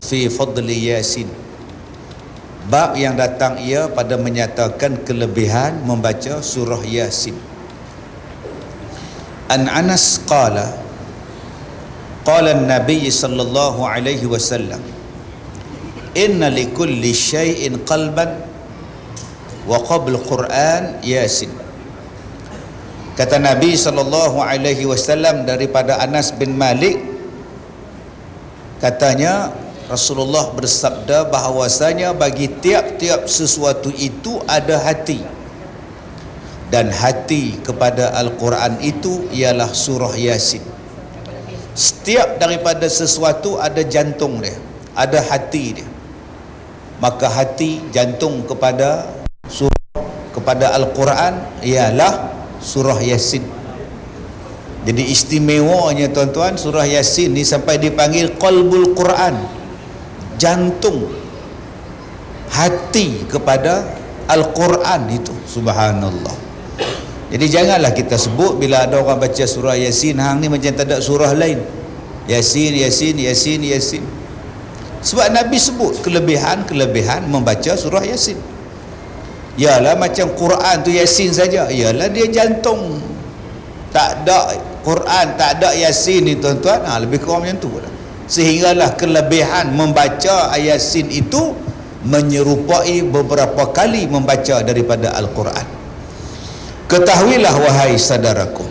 fi fadli Yasin. Bab yang datang ia pada menyatakan kelebihan membaca surah Yasin. An Anas qala an-nabiy sallallahu alaihi wasallam inna likulli syai'in qalban wa qabl Quran Yasin. Kata Nabi sallallahu alaihi wasallam daripada Anas bin Malik, katanya Rasulullah bersabda bahawasanya bagi tiap-tiap sesuatu itu ada hati, dan hati kepada Al-Quran itu ialah surah Yasin. Setiap daripada sesuatu ada jantung dia, ada hati dia. Maka hati, jantung kepada surah, kepada Al-Quran ialah surah Yasin. Jadi istimewanya tuan-tuan, surah Yasin ni sampai dipanggil qalbul Quran, jantung, hati kepada Al-Quran itu. Subhanallah. Jadi janganlah kita sebut bila ada orang baca surah Yasin, hang ni macam tak ada surah lain. Yasin, Yasin, Yasin, Yasin. Sebab Nabi sebut kelebihan-kelebihan membaca surah Yasin. Yalah macam Quran tu Yasin saja, yalah dia jantung. Tak ada Quran, tak ada Yasin ni tuan-tuan, lebih kurang macam tu lah. Sehinggalah kelebihan membaca Yasin itu menyerupai beberapa kali membaca daripada Al-Quran. Ketahuilah wahai saudaraku,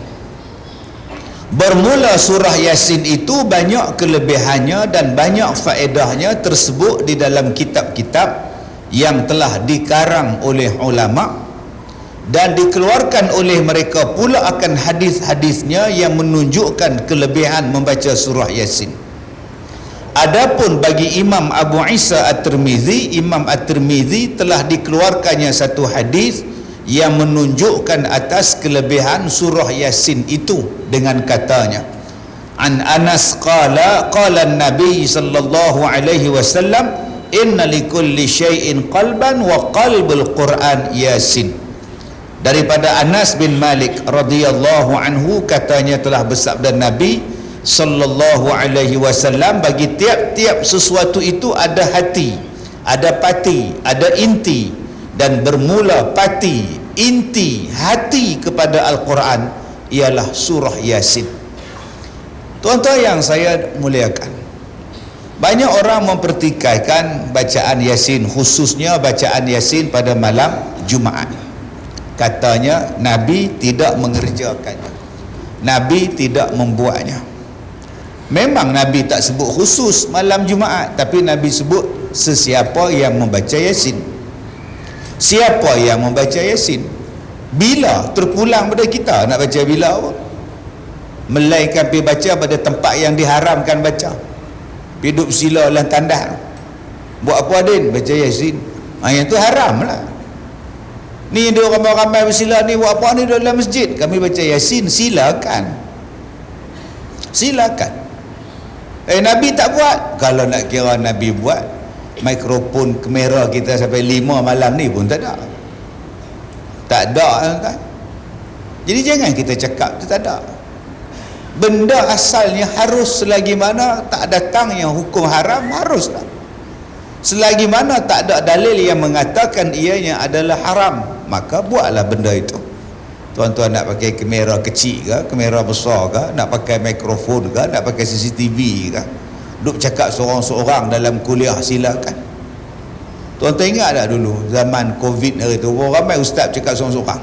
bermula surah Yasin itu banyak kelebihannya dan banyak faedahnya tersebut di dalam kitab-kitab yang telah dikarang oleh ulama, dan dikeluarkan oleh mereka pula akan hadis-hadisnya yang menunjukkan kelebihan membaca surah Yasin. Adapun bagi Imam Abu Isa At-Tirmizi, Imam At-Tirmizi telah dikeluarkannya satu hadis yang menunjukkan atas kelebihan surah Yasin itu dengan katanya, an Anas qala an-nabi sallallahu alaihi wasallam inna likulli syai'in qalban wa qalbul Quran Yasin. Daripada Anas bin Malik radhiyallahu anhu, katanya telah bersabda Nabi sallallahu alaihi wasallam, bagi tiap-tiap sesuatu itu ada hati, ada pati, ada inti, dan bermula pati, inti, hati kepada Al-Quran ialah surah Yasin. Tuan-tuan yang saya muliakan, banyak orang mempertikaikan bacaan Yasin, khususnya bacaan Yasin pada malam Jumaat. Katanya Nabi tidak mengerjakannya, Nabi tidak membuatnya. Memang Nabi tak sebut khusus malam Jumaat, tapi Nabi sebut sesiapa yang membaca Yasin. Siapa yang membaca Yasin? Bila terpulang pada kita nak baca bila apa? Melainkan pergi baca pada tempat yang diharamkan baca. Hidup sila lah tandas. Buat apa Din? Baca Yasin. Yang tu haram lah. Ni dia ramai-ramai bersila ni, buat apa ni dalam masjid? Kami baca Yasin. Silakan. Silakan. Nabi tak buat. Kalau nak kira Nabi buat, mikrofon kamera kita sampai 5 malam ni pun tak ada. Tak ada kan? Jadi jangan kita cakap tu tak ada. Benda asalnya harus, selagi mana tak datang yang hukum haram, haruslah. Selagi mana tak ada dalil yang mengatakan ianya adalah haram, maka buatlah benda itu. Tuan-tuan nak pakai kamera kecil ke, kamera besar ke, nak pakai mikrofon ke, nak pakai CCTV ke, duk cakap seorang-seorang dalam kuliah, silakan. Tuan-tuan ingat tak dulu zaman Covid hari tu, ramai ustaz cakap seorang-seorang.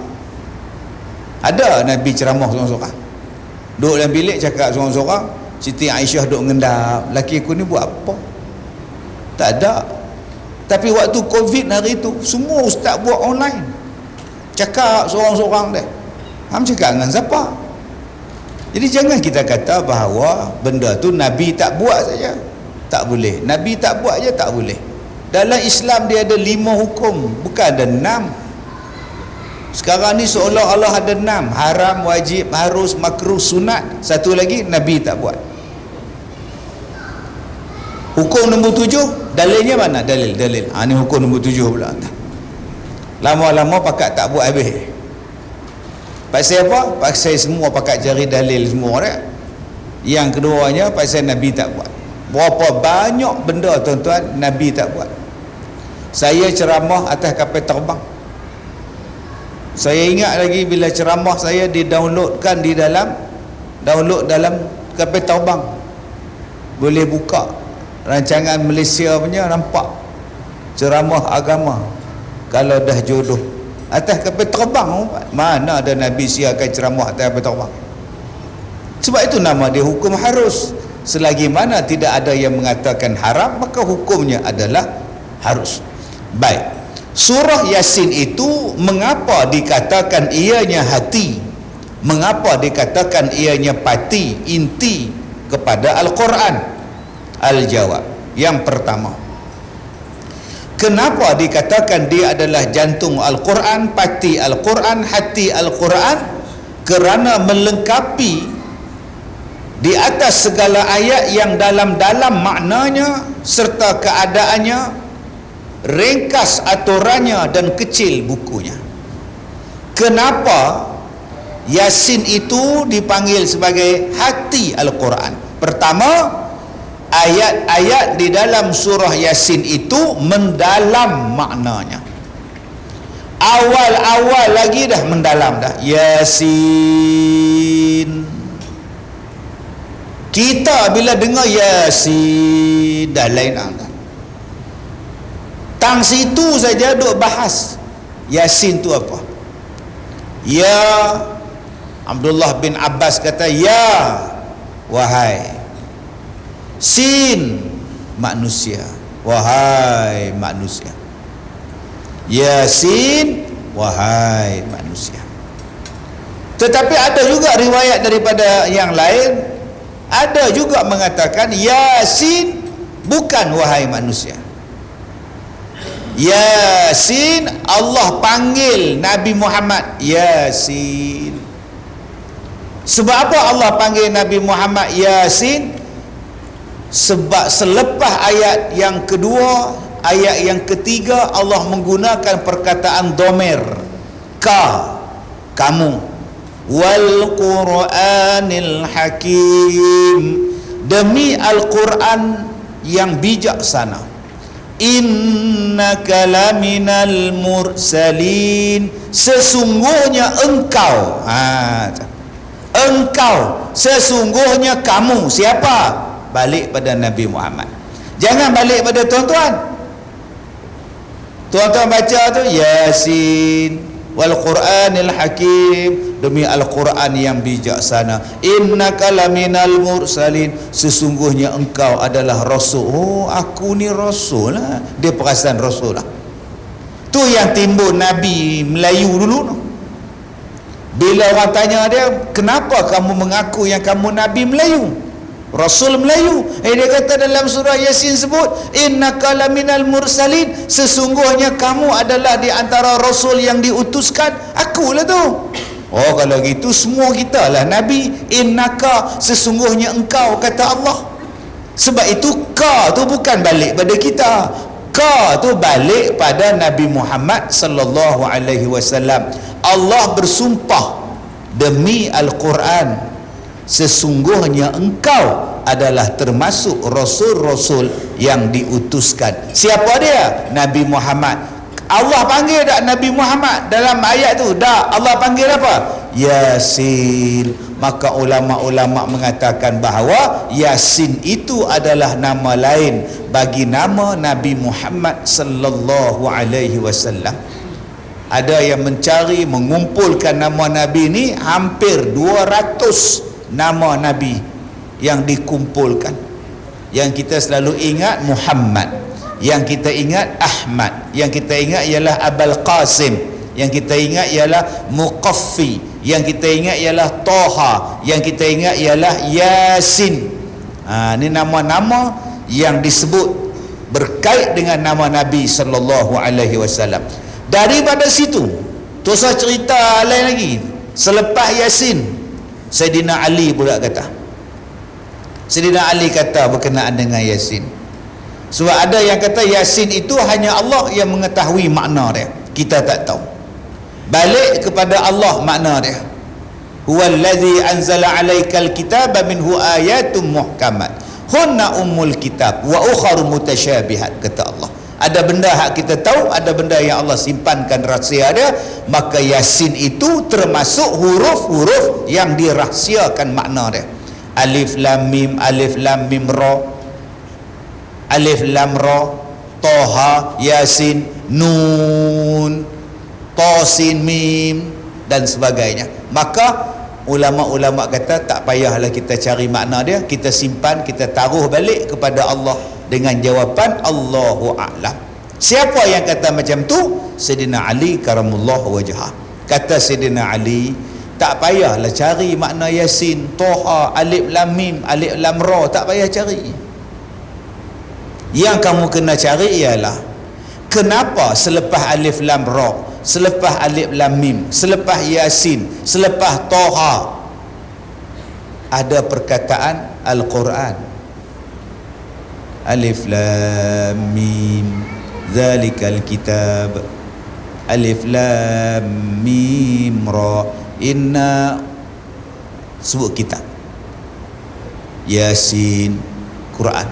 Ada Nabi ceramah seorang-seorang, duduk dalam bilik cakap seorang-seorang. Siti Aisyah duduk ngendap, laki aku ni buat apa? Tak ada. Tapi waktu Covid hari tu, semua ustaz buat online, cakap seorang-seorang dia. Cakap dengan siapa? Jadi jangan kita kata bahawa benda tu Nabi tak buat saja, tak boleh. Nabi tak buat je tak boleh. Dalam Islam dia ada 5 hukum, bukan ada 6. Sekarang ni seolah-olah ada 6: haram, wajib, harus, makruh, sunat. Satu lagi Nabi tak buat. Hukum nombor 7, dalilnya mana? Dalil. Ni hukum nombor 7 pula. Lama-lama pakat tak buat habis. Pasal apa? Pasal semua pakat cari dalil semua orang. Yang keduanya pasal Nabi tak buat. Berapa banyak benda tuan-tuan Nabi tak buat. Saya ceramah atas kapal terbang. Saya ingat lagi bila ceramah saya di-downloadkan di dalam kapal terbang. Boleh buka rancangan Malaysia punya, nampak ceramah agama kalau dah jodoh atas kapal terbang. Mana ada Nabi siarkan ceramah atas kapal terbang? Sebab itu nama dia hukum harus. Selagi mana tidak ada yang mengatakan haram, maka hukumnya adalah harus. Baik, surah Yasin itu mengapa dikatakan ianya hati? Mengapa dikatakan ianya pati, inti kepada Al-Quran? Al-jawab, yang pertama, kenapa dikatakan dia adalah jantung Al-Quran, pati Al-Quran, hati Al-Quran? Kerana melengkapi di atas segala ayat yang dalam-dalam maknanya serta keadaannya, ringkas aturannya dan kecil bukunya. Kenapa Yasin itu dipanggil sebagai hati Al-Quran? Pertama, ayat-ayat di dalam surah Yasin itu mendalam maknanya. Awal-awal lagi dah mendalam dah. Yasin. Kita bila dengar Yasin dah lain angkat. Tang situ saja duk bahas Yasin tu apa. Ya, Abdullah bin Abbas kata, ya wahai. Sin, manusia, wahai manusia. Yasin, wahai manusia. Tetapi ada juga riwayat daripada yang lain, ada juga mengatakan Yasin bukan wahai manusia. Yasin, Allah panggil Nabi Muhammad Yasin. Sebab apa Allah panggil Nabi Muhammad Yasin? Sebab selepas ayat yang kedua, ayat yang ketiga, Allah menggunakan perkataan domir, ka, kamu. Wal Qur'anil Hakim, demi Al-Quran yang bijaksana. Innaka laminal mursalin, sesungguhnya engkau, engkau, sesungguhnya kamu. Siapa? Balik pada Nabi Muhammad. Jangan balik pada tuan-tuan. Tuan-tuan baca tu Yasin wal Qur'anil Hakim, demi Al-Quran yang bijaksana. Innaka laminal mursalin, sesungguhnya engkau adalah rasul. Oh, aku ni rasul lah. Dia perasan rasul lah. Tu yang timbul Nabi Melayu dulu no. Bila orang tanya dia, kenapa kamu mengaku yang kamu Nabi Melayu, Rasul Melayu? Dia kata dalam surah Yasin sebut, innaka laminal mursalin, sesungguhnya kamu adalah di antara rasul yang diutuskan. Akulah tu. Oh, kalau gitu semua kita lah Nabi. Innaka, sesungguhnya engkau, kata Allah. Sebab itu ka tu bukan balik pada kita. Ka tu balik pada Nabi Muhammad sallallahu alaihi wasallam. Allah bersumpah demi Al-Quran, sesungguhnya engkau adalah termasuk rasul-rasul yang diutuskan. Siapa dia? Nabi Muhammad. Allah panggil tak Nabi Muhammad dalam ayat tu? Tak. Allah panggil apa? Yasin. Maka ulama-ulama mengatakan bahawa Yasin itu adalah nama lain bagi nama Nabi Muhammad sallallahu alaihi wasallam. Ada yang mencari, mengumpulkan nama Nabi ni hampir 200 nama Nabi yang dikumpulkan. Yang kita selalu ingat Muhammad, yang kita ingat Ahmad, yang kita ingat ialah Abul Qasim, yang kita ingat ialah Muqaffi, yang kita ingat ialah Toha, yang kita ingat ialah Yasin. Ini nama-nama yang disebut berkait dengan nama Nabi sallallahu alaihi wasallam. Daripada situ Tosa cerita lain lagi. Selepas Yasin, Sayyidina Ali pula kata. Sayyidina Ali kata berkenaan dengan Yasin. Sebab ada yang kata Yasin itu hanya Allah yang mengetahui makna dia, kita tak tahu. Balik kepada Allah makna dia. Huwallazi anzala 'alaikal kitaba minhu ayatun muhkamat hunna ummul kitab wa ukharu mutasyabihat, kata Allah. Ada benda hak kita tahu, ada benda yang Allah simpankan rahsia dia. Maka Yasin itu termasuk huruf-huruf yang dirahsiakan makna dia. Alif lam mim ra, alif lam ra, Toha, Yasin, Nun, Tosin, Mim dan sebagainya. Maka ulama-ulama kata tak payahlah kita cari makna dia, kita simpan, kita taruh balik kepada Allah dengan jawapan Allahu a'lam. Siapa yang kata macam tu? Sayyidina Ali karamullahu wajhah. Kata Sayyidina Ali, tak payahlah cari makna Yasin, Toha, alif lam mim, alif lam ra, tak payah cari. Yang kamu kena cari ialah kenapa selepas alif lam ra, selepas alif lam mim, selepas Yasin, selepas Toha ada perkataan Al-Quran. Alif lam mim zalikal kitab, alif lam mim ra, inna, sebut kitab, Yasin Quran,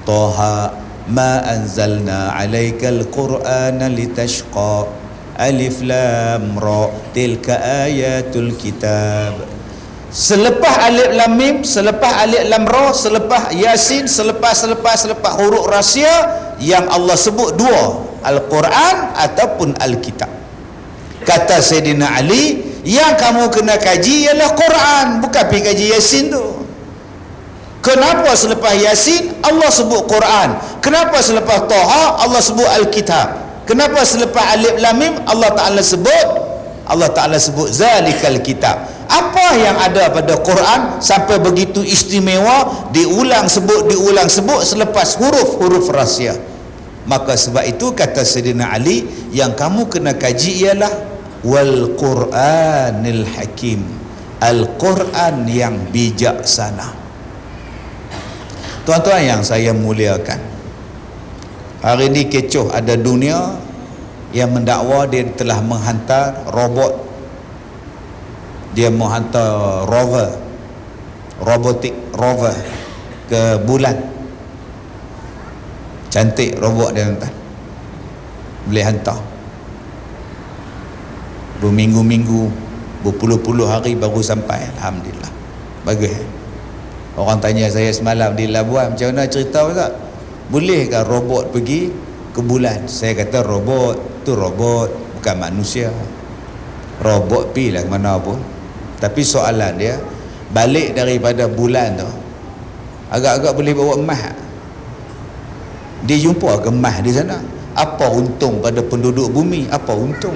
Toha ma anzalna alaikal qur'ana litashqa, alif lam ra tilka ayatul kitab. Selepas alif lam mim, selepas alif lam ra, selepas Yasin, selepas huruf rahsia yang Allah sebut dua, Al-Quran ataupun Al-Kitab. Kata Sayyidina Ali, yang kamu kena kaji ialah Quran, bukan pergi kaji Yasin tu. Kenapa selepas Yasin Allah sebut Quran? Kenapa selepas Toha Allah sebut Al-Kitab? Kenapa selepas alif lam mim Allah Ta'ala sebut zalikal kitab? Apa yang ada pada Quran sampai begitu istimewa, diulang sebut selepas huruf-huruf rahsia? Maka sebab itu kata Sayyidina Ali, yang kamu kena kaji ialah wal Qur'anil Hakim, Al-Quran yang bijaksana. Tuan-tuan yang saya muliakan, hari ini kecoh, ada dunia yang mendakwa dia telah menghantar robot, dia menghantar robotik rover ke bulan. Cantik robot dia, tuan, boleh hantar berminggu-minggu, berpuluh-puluh hari baru sampai. Alhamdulillah, bagus. Orang tanya saya semalam di Labuan, macam mana cerita tak? Bolehkah robot pergi ke bulan? Saya kata robot tu robot, bukan manusia. Robot pergi lah ke mana pun. Tapi soalan dia, balik daripada bulan tu agak-agak boleh bawa emas. Dia jumpa ke emas di sana? Apa untung pada penduduk bumi? Apa untung?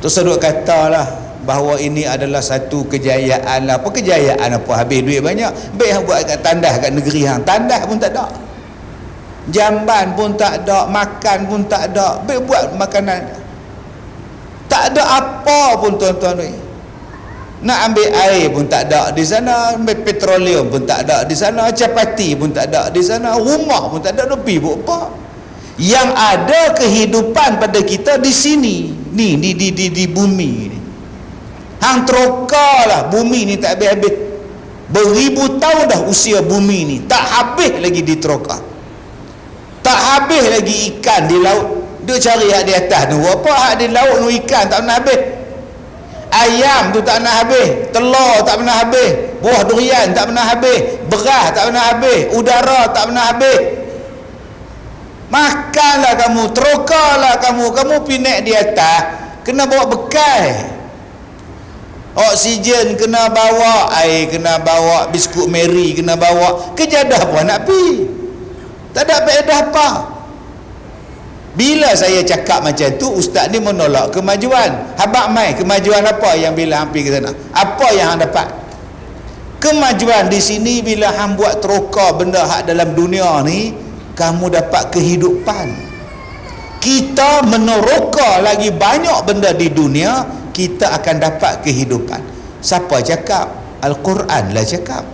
Terus duk katalah bahawa ini adalah satu kejayaan. Apa kejayaan apa? Habis duit banyak, baik buat kat tandas kat negeri hang. Tandas pun tak ada, jamban pun tak ada, makan pun tak ada, baik buat makanan. Tak ada apa pun, tuan-tuan ni. Nak ambil air pun tak ada di sana, ambil petroleum pun tak ada di sana, capati pun tak ada di sana, rumah pun tak ada, lebih buat apa? Yang ada kehidupan pada kita di sini, ni di bumi ni. Hang terokalah bumi ni tak habis-habis. Beribu tahun dah usia bumi ni, tak habis lagi diteroka. Tak habis lagi ikan di laut. Dia cari hak di atas tu, apa hak di laut tu ikan tak pernah habis. Ayam tu tak pernah habis, telur tak pernah habis, buah durian tak pernah habis, beras tak pernah habis, udara tak pernah habis. Makanlah kamu, terokalah kamu pinak di atas, kena bawa bekal. Oksigen kena bawa, air kena bawa, biskut Mary kena bawa, kejadah pun nak pi. Tak ada faedah apa. Bila saya cakap macam tu, ustaz ni menolak kemajuan. Habaq mai kemajuan apa yang bila hang pergi ke sana? Apa yang hang dapat? Kemajuan di sini bila hang buat teroka benda hak dalam dunia ni, kamu dapat kehidupan. Kita meneroka lagi banyak benda di dunia, kita akan dapat kehidupan. Siapa cakap? Al-Quran lah cakap.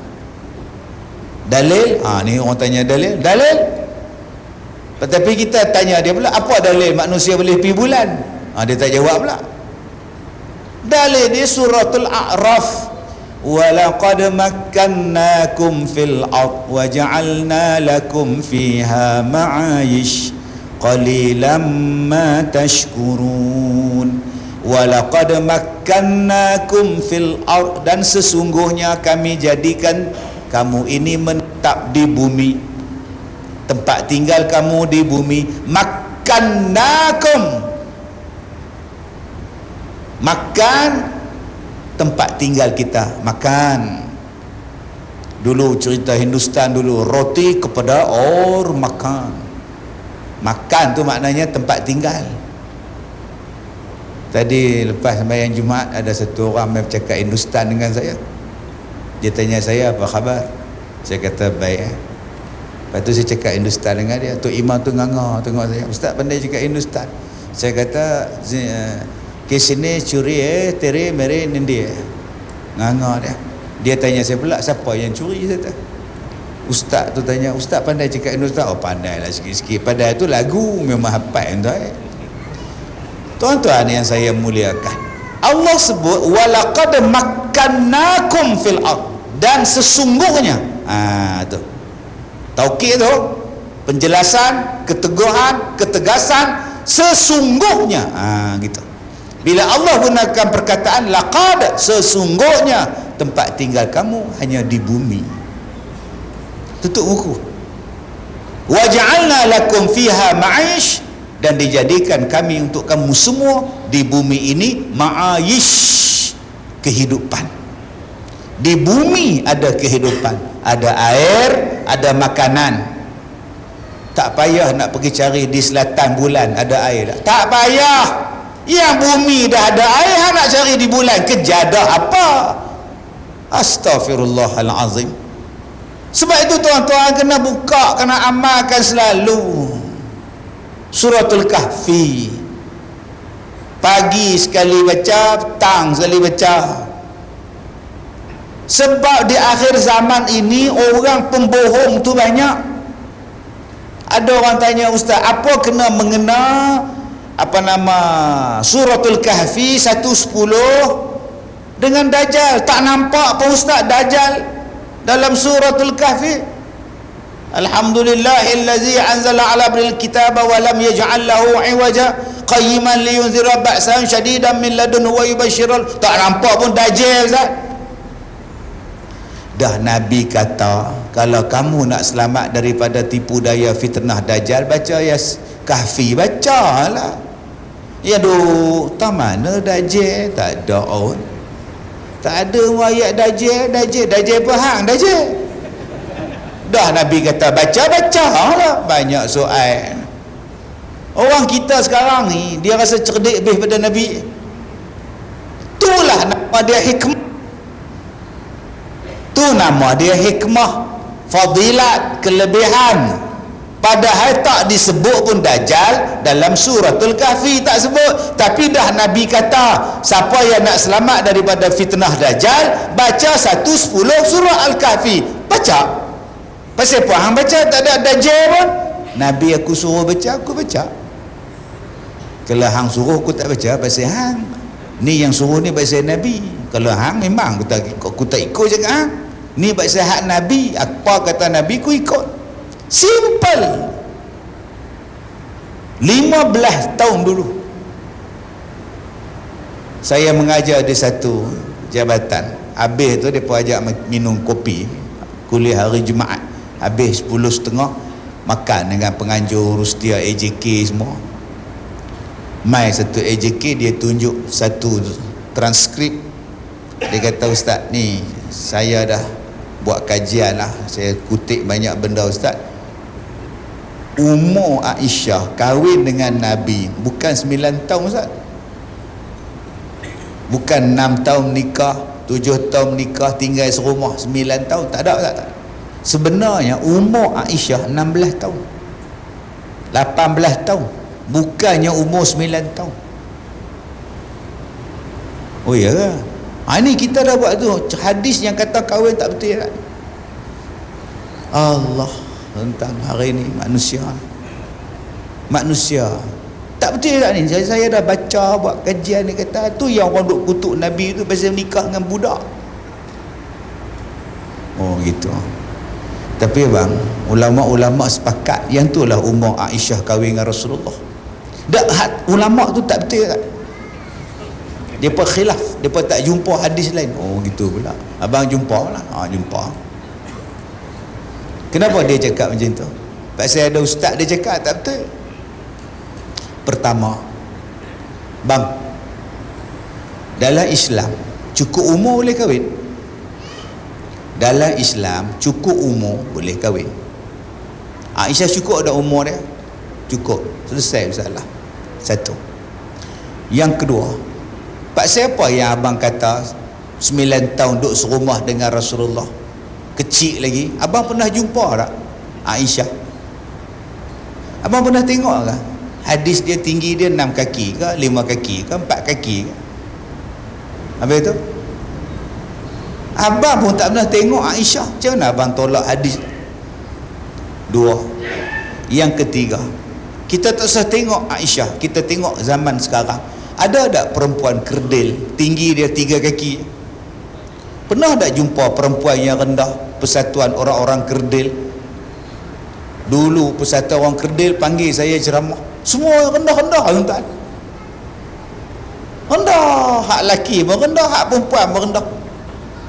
Dalil? Ni orang tanya dalil. Dalil? Tetapi kita tanya dia pula, apa dalil manusia boleh pergi bulan? Dia tak jawab pula. Dalil di suratul A'raf, walaqad makkannakum fil ard wa ja'alna lakum fiha ma'ayish qalilan ma tashkurun. Walaqad makkannakum fil ard, dan sesungguhnya kami jadikan kamu ini menetap di bumi, tempat tinggal kamu di bumi. Makkannakum, makan tempat tinggal kita, makan. Dulu cerita Hindustan dulu, roti kepada or makan. Makan tu maknanya tempat tinggal. Tadi lepas sembahyang Jumaat, ada satu orang yang bercakap Hindustan dengan saya. Dia tanya saya, apa khabar? Saya kata baik. Lepas tu saya cakap Hindustan dengan dia. Tok Imam tu nganga tengok saya, ustaz pandai cakap Hindustan. Saya kata kesini curi tere mere nindi. Nganga dia. Dia tanya saya pula, siapa yang curi? Saya kata ustaz tu tanya, ustaz pandai cakap Hindustan? Oh pandai lah sikit-sikit. Padahal tu lagu memang hafal tuan. Tuan-tuan yang saya muliakan, Allah sebut walaqad makkannakum fil ard, dan sesungguhnya, tu taukid tu, penjelasan, keteguhan, ketegasan, sesungguhnya, gitu. Bila Allah gunakan perkataan laqad, sesungguhnya tempat tinggal kamu hanya di bumi. Tutup buku. Wa ja'alna lakum fiha ma'ish, dan dijadikan kami untuk kamu semua di bumi ini ma'ayish, kehidupan. Di bumi ada kehidupan, ada air, ada makanan. Tak payah nak pergi cari di selatan bulan ada air. Tak payah. Yang bumi dah ada air, nak cari di bulan kejadah apa? Astaghfirullahalazim. Sebab itu tuan-tuan kena buka, kena amalkan selalu Suratul Kahfi. Pagi sekali baca, petang sekali baca. Sebab di akhir zaman ini orang pembohong tu banyak. Ada orang tanya, ustaz, apa kena mengena Suratul Kahfi 1:10 dengan Dajjal? Tak nampak pun ustaz Dajjal dalam Suratul Kahfi. Alhamdulillahillazi anzala ala abdil kitaba wa lam yaj'al lahu 'iwaja qayyiman liyunzira ba'san shadidan min ladunhu wa yubashshiral. Tak nampak pun Dajjal, Ustaz. Dah Nabi kata, kalau kamu nak selamat daripada tipu daya fitnah Dajjal, baca ya Kahfi, bacalah. Ya doh, tak mana Dajjal? Tak ada on. Tak ada ayat Dajjal apa hang Dajjal? Dah Nabi kata baca lah. Banyak soal. Orang kita sekarang ni, dia rasa cerdik lebih pada Nabi. Itulah nama dia hikmah. Tu nama dia hikmah, fadilat, kelebihan. Padahal tak disebut pun Dajjal dalam Suratul Kahfi, tak sebut. Tapi dah Nabi kata, siapa yang nak selamat daripada fitnah Dajjal, baca 1:10 surah Al-Kahfi. Baca. Pasal apa hang baca? Tak ada Dajjal pun. Nabi aku suruh baca, aku baca. Kalau hang suruh aku tak baca, pasal hang ni yang suruh ni pasal Nabi. Kalau hang memang aku tak ikut je hang. Ni pasal hak Nabi, apa kata Nabi aku ikut. Simple. 15 tahun dulu saya mengajar di satu jabatan. Habis tu depa ajak minum kopi, kuliah hari Jumaat. Habis 10.30 makan dengan penganjur Rustia AJK semua. Mai satu AJK, dia tunjuk satu transkrip. Dia kata, ustaz ni saya dah buat kajian lah, saya kutip banyak benda ustaz. Umur Aisyah kahwin dengan Nabi bukan 9 tahun ustaz, bukan 6 tahun nikah, 7 tahun nikah, tinggal serumah 9 tahun, tak ada ustaz. Sebenarnya umur Aisyah 16 tahun, 18 tahun, bukannya umur 9 tahun. Oh ya ke? Ini kita dah buat tu hadis yang kata kahwin tak betul tak? Allah, tentang hari ni manusia tak betul tak ni? Saya dah baca buat kajian, ni kata tu yang orang duk kutuk Nabi tu pasal nikah dengan budak. Oh gitu. Tapi bang, ulama-ulama sepakat yang itulah umur Aisyah kahwin dengan Rasulullah. Ulama tu tak betul tak? Depa khilaf, depa tak jumpa hadis lain. Oh gitu pula. Abang jumpa lah. Jumpa. Kenapa dia cakap macam tu? Pasal ada ustaz dia cakap tak betul. Pertama, bang, dalam Islam cukup umur boleh kahwin. Dalam Islam cukup umur boleh kahwin. Aisyah cukup ada umur dia? Cukup. Selesai masalah. Satu. Yang kedua, pak siapa yang abang kata 9 tahun duduk serumah dengan Rasulullah, kecil lagi? Abang pernah jumpa tak Aisyah? Abang pernah tengok ke hadis dia tinggi dia 6 kaki ke 5 kaki ke 4 kaki ke? Habis tu abang pun tak pernah tengok Aisyah. Macam mana abang tolak hadis? Dua. Yang ketiga, kita tak usah tengok Aisyah, kita tengok zaman sekarang. Ada tak perempuan kerdil tinggi dia 3 kaki? Pernah tak jumpa perempuan yang rendah? Persatuan orang-orang kerdil, dulu persatuan orang kerdil panggil saya ceramah, semua rendah-rendah tuan. Rendah, hak laki pun rendah, hak perempuan pun rendah.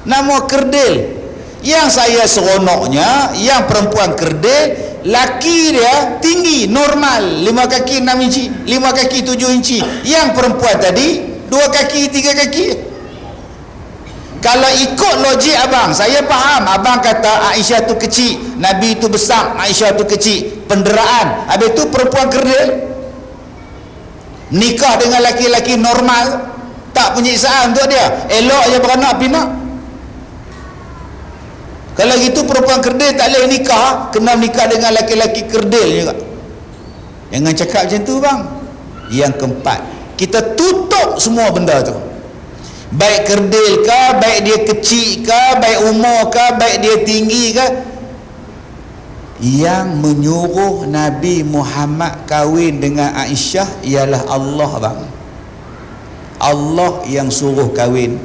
Nama kerdil. Yang saya seronoknya, yang perempuan kerdil, laki dia tinggi normal 5 kaki 6 inci, 5 kaki 7 inci. Yang perempuan tadi 2 kaki 3 kaki. Kalau ikut logik abang, saya faham abang kata Aisyah tu kecil, Nabi tu besar, Aisyah tu kecil, penderaan. Habis tu perempuan kerdil nikah dengan laki-laki normal, tak penyiksaan untuk dia, elok je beranak pinak. Kalau gitu perempuan kerdil tak boleh nikah, kena nikah dengan laki-laki kerdil juga. Jangan cakap macam tu bang. Yang keempat, kita tutup semua benda tu. Baik kerdil ke, baik dia kecil ke, baik umur ke, baik dia tinggi ke. Yang menyuruh Nabi Muhammad kahwin dengan Aisyah ialah Allah bang. Allah yang suruh kahwin.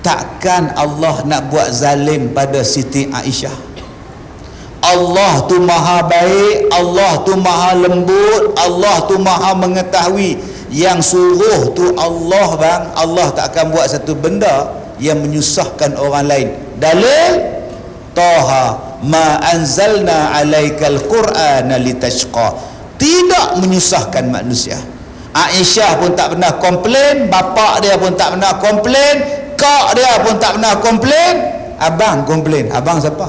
Takkan Allah nak buat zalim pada Siti Aisyah. Allah tu maha baik, Allah tu maha lembut, Allah tu maha mengetahui. Yang suruh tu Allah bang. Allah tak akan buat satu benda yang menyusahkan orang lain. Dalil Taha ma anzalna alaikal qur'ana litashqa. Tidak menyusahkan manusia. Aisyah pun tak pernah komplain, bapak dia pun tak pernah komplain, kak dia pun tak pernah komplain. Abang komplain. Abang siapa?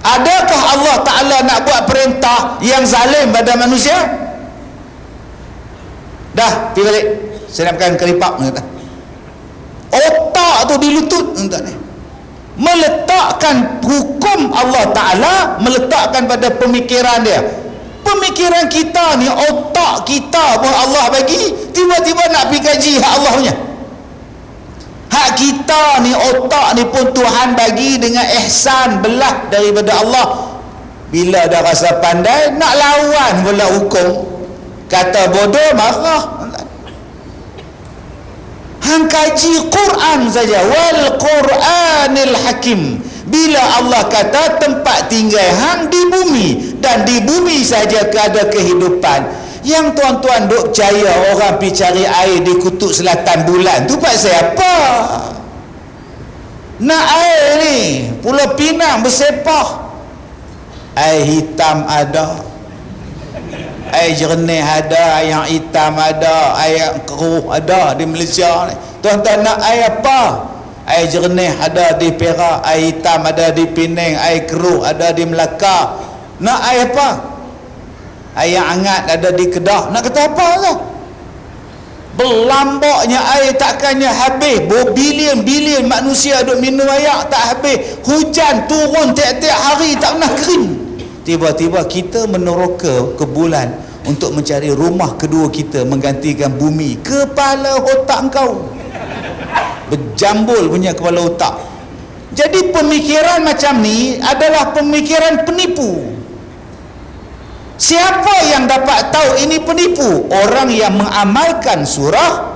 Adakah Allah Ta'ala nak buat perintah yang zalim pada manusia? Dah, pergi balik. Saya nak makan keripak. Otak tu dilutut. Meletakkan hukum Allah Ta'ala, meletakkan pada pemikiran dia. Pemikiran kita ni, otak kita pun Allah bagi, tiba-tiba nak pergi kaji hak Allah punya. Hak kita ni, otak ni pun Tuhan bagi dengan ihsan, belah daripada Allah. Bila dah rasa pandai, nak lawan pula hukum, kata bodoh, marah. Hang kaji Quran saja, wal Quranil Hakim. Bila Allah kata tempat tinggal hang di bumi, dan di bumi saja ada kehidupan. Yang tuan-tuan duk percaya orang pergi cari air di kutub selatan bulan tu pasal apa? Nak air ni, Pulau Pinang bersepah, air hitam ada, air jernih ada, air yang hitam ada, air keruh ada di Malaysia ni. Tuan-tuan nak air apa? Air jernih ada di Perak, air hitam ada di Penang, air keruh ada di Melaka. Nak air apa? Air yang hangat ada di Kedah. Nak kata apa lah? Berlambaknya air takkannya habis. Berbilion-bilion manusia duk minum air tak habis. Hujan turun tiap-tiap hari tak pernah kering. Tiba-tiba kita meneroka ke bulan untuk mencari rumah kedua kita menggantikan bumi. Kepala otak kau berjambul punya kepala otak. Jadi pemikiran macam ni adalah pemikiran penipu. Siapa yang dapat tahu ini penipu? Orang yang mengamalkan surah,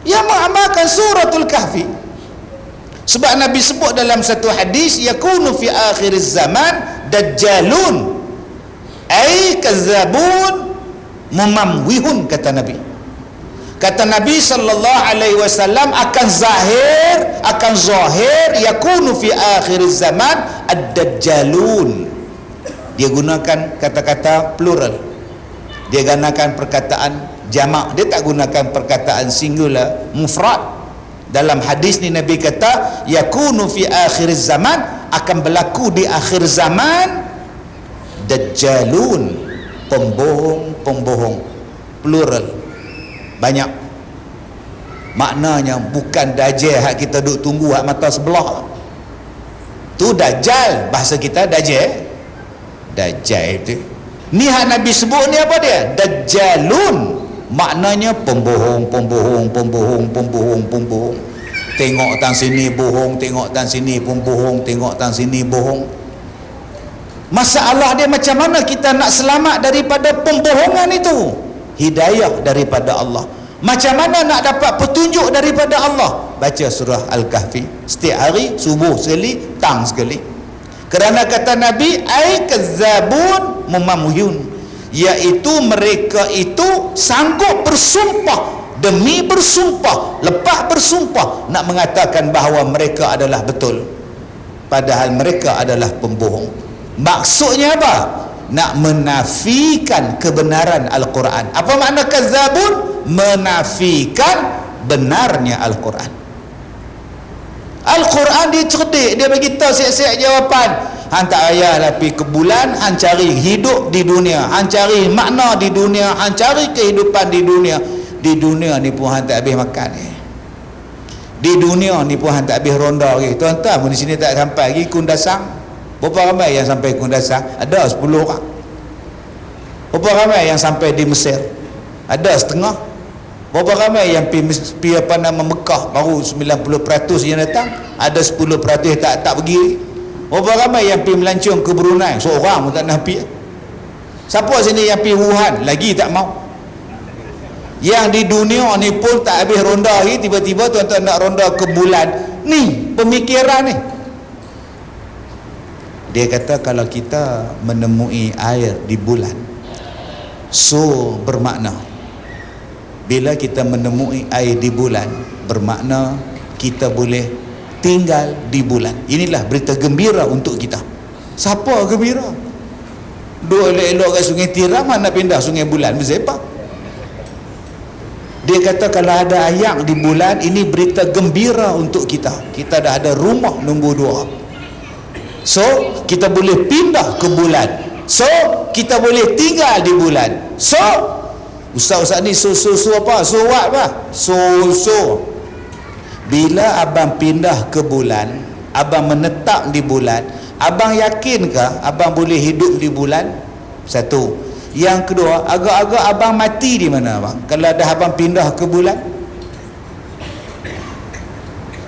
yang mengamalkan suratul Kahfi. Sebab Nabi sebut dalam satu hadis, yakunu fi akhir zaman dajjalun ay kadzabun mumamwihun, kata Nabi. Kata Nabi sallallahu alaihi wasallam, akan zahir yakunu fi akhir zaman ad-dajjalun. Dia gunakan kata-kata plural, dia gunakan perkataan jamak, dia tak gunakan perkataan singular mufrad. Dalam hadis ni Nabi kata yakunu fi akhir zaman, akan berlaku di akhir zaman dajjalun, pembohong, plural, banyak. Maknanya bukan dajjal hak kita duk tunggu hak mata sebelah tu dajjal, bahasa kita dajjal itu. Ni hak Nabi sebut ni apa dia? Dajjalun, maknanya pembohong. Tengok tang sini bohong, tengok tang sini pun bohong, tengok tang sini bohong. Masalah dia macam mana kita nak selamat daripada pembohongan itu? Hidayah daripada Allah. Macam mana nak dapat petunjuk daripada Allah? Baca surah Al-Kahfi setiap hari, subuh sekali, tang sekali. Kerana kata Nabi, ai kadzabun mumamhun, iaitu mereka itu sanggup bersumpah, demi bersumpah, lepas bersumpah nak mengatakan bahawa mereka adalah betul, padahal mereka adalah pembohong. Maksudnya apa? Nak menafikan kebenaran Al-Quran. Apa makna kadzabun? Menafikan benarnya Al-Quran. Al-Quran dia cerdik, dia bagi tahu siap-siap jawapan. Hang tak payahlah pergi ke bulan, hang cari hidup di dunia, hang cari makna di dunia, hang cari kehidupan di dunia. Di dunia ni pun hang tak habis makan ni. Di dunia ni pun hang tak habis ronda lagi. Tuan-tuan, di sini tak sampai lagi Kundasang. Berapa ramai yang sampai Kundasang? Ada 10 orang. Berapa ramai yang sampai di Mesir? Ada setengah. Berapa ramai yang pergi apa nama Mekah? Baru 90% yang datang. Ada 10% tak pergi. Berapa ramai yang pergi melancong ke Brunei? Seorang pun tak nak pergi. Siapa sini yang pergi Wuhan? Lagi tak mau. Yang di dunia ni pun tak habis ronda lagi, tiba-tiba tuan-tuan nak ronda ke bulan. Ni pemikiran ni. Dia kata kalau kita menemui air di bulan, so bermakna bila kita menemui air di bulan, bermakna kita boleh tinggal di bulan. Inilah berita gembira untuk kita. Siapa gembira? Dua elok-elok kat Sungai Tiram, nak pindah Sungai Bulan bersepak. Dia kata kalau ada ayak di bulan, ini berita gembira untuk kita. Kita dah ada rumah nombor 2. So kita boleh pindah ke bulan. So kita boleh tinggal di bulan. So ustaz-ustaz ni so apa? So what apa? So bila abang pindah ke bulan, abang menetap di bulan, abang yakinkah abang boleh hidup di bulan? Satu. Yang kedua, agak-agak abang mati di mana abang kalau dah abang pindah ke bulan?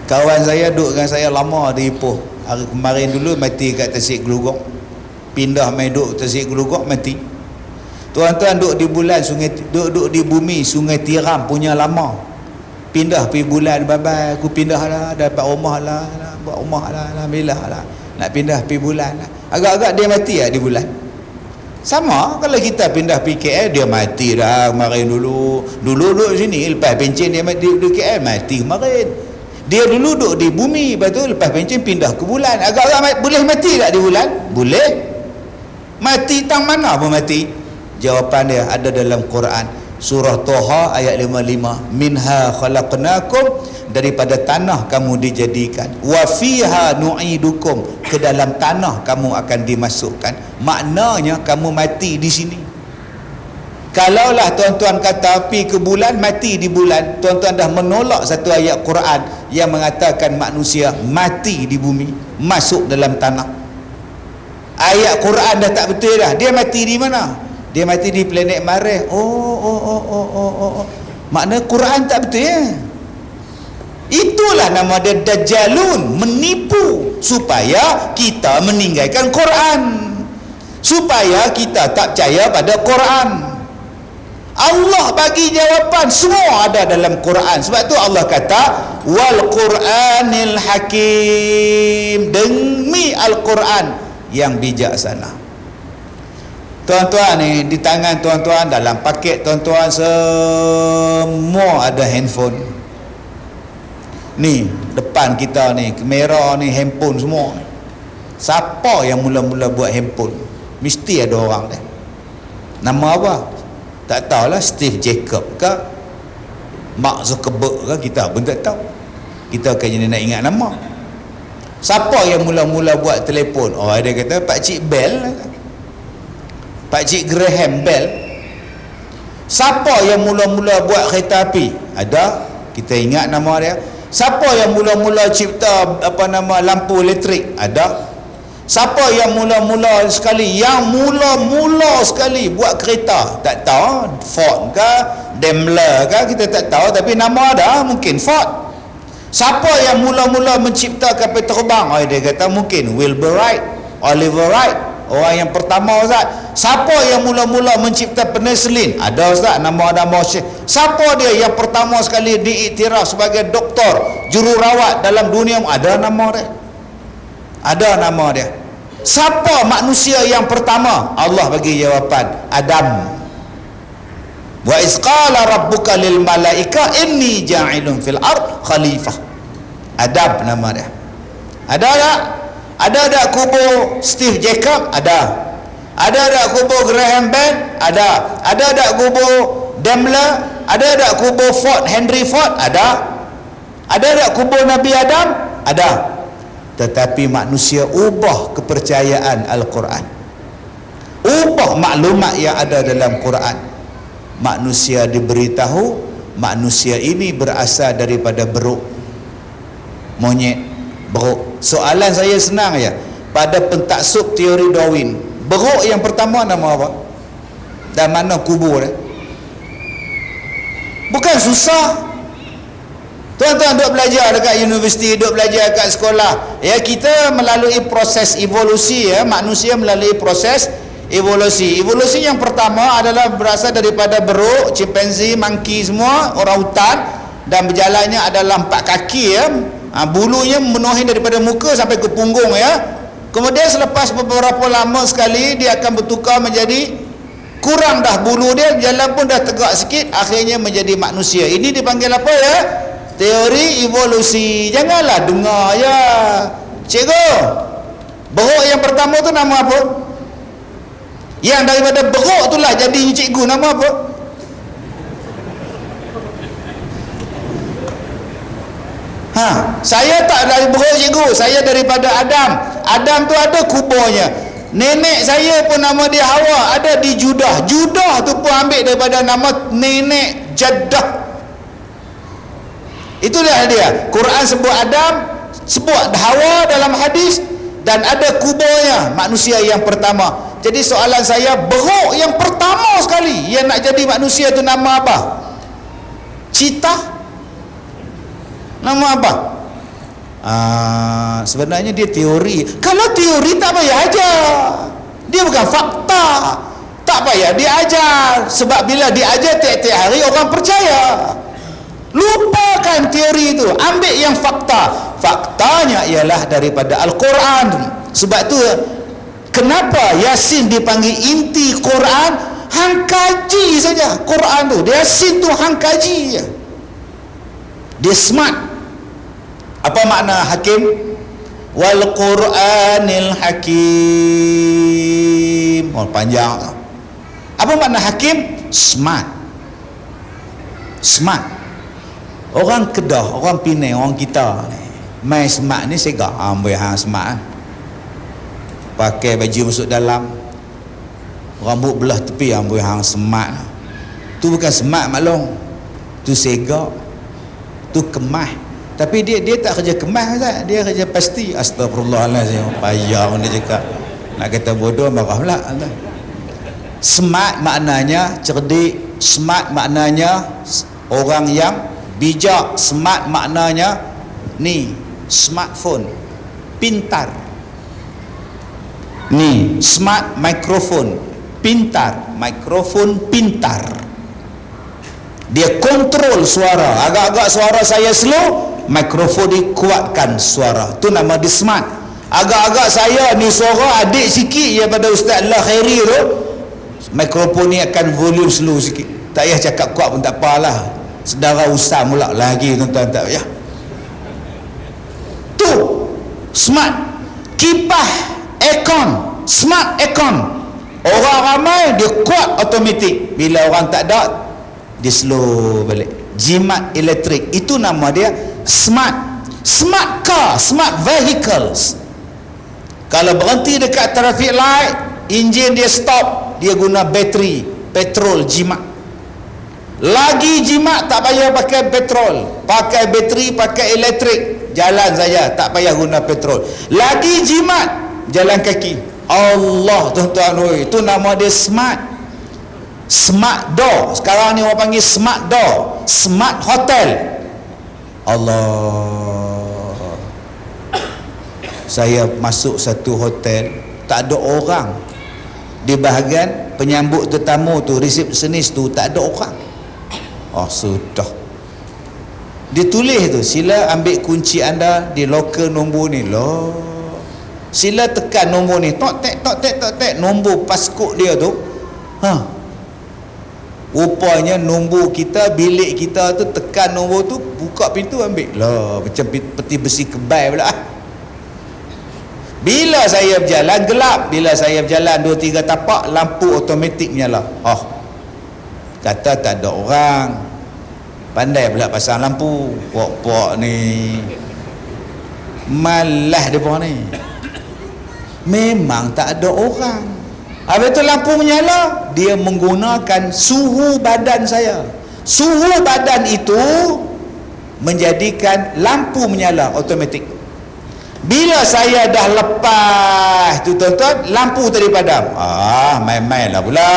Kawan saya duduk dengan saya lama di Ipoh. Hari kemarin dulu mati kat Tasik Gelugok, pindah main duduk Tasik Gelugok, mati. Tuan-tuan duduk di bulan sungai, duduk di bumi Sungai Tiram punya lama, pindah pergi bulan, bye-bye aku pindah lah, dapat rumah lah, buat rumah lah, alhamdulillah lah, nak pindah pergi bulan lah. Agak-agak dia mati lah di bulan. Sama kalau kita pindah pergi KL, dia mati dah kemarin dulu duduk sini, lepas pencen dia mati di KL, mati kemarin. Dia dulu duduk di bumi, lepas tu lepas pencen pindah ke bulan. Agak-agak boleh mati tak di bulan? Boleh. Mati tang mana pun mati. Jawapan dia ada dalam Quran, surah Toha ayat 55. Minha khalaqnakum, daripada tanah kamu dijadikan, wa fiha nu'idukum, ke dalam tanah kamu akan dimasukkan. Maknanya kamu mati di sini. Kalaulah tuan-tuan kata pergi ke bulan, mati di bulan, tuan-tuan dah menolak satu ayat Quran yang mengatakan manusia mati di bumi, masuk dalam tanah. Ayat Quran dah tak betul dah. Dia mati di mana? Dia mati di planet Marikh. Oh. Makna Quran tak betul ya? Itulah nama dia Dajjalun, menipu supaya kita meninggalkan Quran, supaya kita tak percaya pada Quran. Allah bagi jawapan, semua ada dalam Quran. Sebab tu Allah kata wal Quranil Hakim, demi Al-Quran yang bijaksana. Tuan-tuan ni, di tangan tuan-tuan, dalam paket tuan-tuan semua ada handphone. Ni depan kita ni, kamera ni, handphone semua. Siapa yang mula-mula buat handphone? Mesti ada orang dia. Nama apa? Tak tahulah, Steve Jacob ke Mark Zuckerberg ke, kita pun tak tahu. Kita akan jadi nak ingat nama. Siapa yang mula-mula buat telefon? Oh, dia kata Pak Cik Bell, Pak Cik Graham Bell. Siapa yang mula-mula buat kereta api? Ada, kita ingat nama dia. Siapa yang mula-mula cipta lampu elektrik? Ada. Siapa yang mula-mula sekali, yang mula-mula sekali buat kereta? Tak tahu, Ford ke Daimler ke, kita tak tahu, tapi nama ada, mungkin Ford. Siapa yang mula-mula mencipta kapal terbang? Oh, dia kata mungkin Wilbur Wright, Oliver Wright, orang yang pertama, Ustaz. Siapa yang mula-mula mencipta penicillin? Ada, Ustaz, nama-nama. Siapa dia yang pertama sekali diiktiraf sebagai doktor jururawat dalam dunia? Ada nama dia. Ada nama dia. Siapa manusia yang pertama? Allah bagi jawapan, Adam. Wa iz qala rabbuka lil malaika inni ja'ilun fil ard khalifah. Adam nama dia. Ada tak? Ada tak kubur Steve Jacob? Ada. Ada tak kubur Graham Bell? Ada. Ada tak kubur Daimler? Ada tak kubur Ford, Henry Ford? Ada. Ada tak kubur Nabi Adam? Ada. Tetapi manusia ubah kepercayaan Al-Quran, ubah maklumat yang ada dalam Quran. Manusia diberitahu manusia ini berasal daripada beruk, monyet, beruk. Soalan saya senang ya, pada pentaksub teori Darwin, beruk yang pertama nama apa? Dan mana kubur dia? Bukan susah. Tuan-tuan duk belajar dekat universiti, duk belajar dekat sekolah. Ya, kita melalui proses evolusi, ya, manusia melalui proses evolusi. Evolusi yang pertama adalah berasal daripada beruk, chimpanzee, monkey semua, orang hutan, dan berjalannya adalah 4 kaki, ya. Bulunya memenuhi daripada muka sampai ke punggung, ya. Kemudian selepas beberapa lama sekali dia akan bertukar menjadi kurang dah bulu dia, jalan pun dah tegak sikit, akhirnya menjadi manusia. Ini dipanggil apa, ya? Teori evolusi. Janganlah dengar ya, cikgu, beruk yang pertama tu nama apa? Yang daripada beruk tu lah jadi cikgu, nama apa? Saya tak dari beruk, cikgu. Saya daripada Adam. Adam tu ada kuburnya. Nenek saya pun nama dia Hawa, ada di Judah. Judah tu pun ambil daripada nama nenek Jaddah. Itulah dia. Quran sebut Adam, sebut Hawa dalam hadis, dan ada kuburnya manusia yang pertama. Jadi soalan saya, beruk yang pertama sekali yang nak jadi manusia tu nama apa? Cita? Nama apa? Sebenarnya dia teori. Kalau teori tak payah ajar, dia bukan fakta. Tak payah dia ajar, sebab bila diajar tiap-tiap hari orang percaya. Lupakan teori itu, ambil yang fakta. Faktanya ialah daripada Al-Quran. Sebab tu kenapa Yasin dipanggil inti Quran? Hang kaji saja Quran tu. Yasin tu hang kaji je. Dia smart. Apa makna hakim? Wal Quranil Hakim. Oh, panjang. Apa makna hakim? Smart. Smart. Orang Kedah, orang Penang, orang kita ni main smart ni segak ambil hang smart. Pakai baju masuk dalam, rambut belah tepi, ambil hang smart. Tu bukan smart maklum. Tu segak. Tu kemas. Tapi dia tak kerja kemas, tak? Dia kerja pasti. Astagfirullahalazim. Payah dia cakap. Nak kata bodoh marah pula. Smart maknanya cerdik, smart maknanya orang yang bijak, smart maknanya ni smartphone, pintar. Ni smart mikrofon, pintar, mikrofon pintar. Dia kontrol suara. Agak-agak suara saya slow, mikrofon dikuatkan suara. Tu nama dia smart. Agak-agak saya ni suara adik sikit daripada Ustaz Allah Khairi tu, mikrofon ni akan volume slow sikit. Tak payah cakap kuat pun tak apalah. Sedara usah pula lagi tuan-tuan, tak payah. Tu smart. Kipas aircon, smart aircon. Orang ramai dia kuat automatik. Bila orang tak ada, dia slow balik. Jimat elektrik, itu nama dia smart. Smart car, smart vehicles. Kalau berhenti dekat traffic light, enjin dia stop, dia guna bateri, petrol jimat. Lagi jimat, tak payah pakai petrol, pakai bateri, pakai elektrik, jalan saja, tak payah guna petrol. Lagi jimat, jalan kaki. Allah tuan-tuan, itu nama dia smart. Smart door. Sekarang ni orang panggil smart door, smart hotel. Allah, saya masuk satu hotel, tak ada orang di bahagian penyambut tetamu tu, resepsionis tu, tak ada orang. Oh sudah, dia tulis tu, sila ambil kunci anda di loker nombor ni. Loh, sila tekan nombor ni, tok tek nombor paskut dia tu. Rupanya nombor kita, bilik kita tu, tekan nombor tu, buka pintu, ambil lah, macam peti besi kebai pula. Bila saya berjalan gelap, bila saya berjalan 2-3 tapak, lampu automatik menyala. Oh, kata tak ada orang, pandai pula pasang lampu. Pok-pok ni malah depa ni, memang tak ada orang. Habis tu lampu menyala, dia menggunakan suhu badan saya. Suhu badan itu menjadikan lampu menyala automatik. Bila saya dah lepas tu tuan-tuan, lampu tadi padam. Main-main lah pula.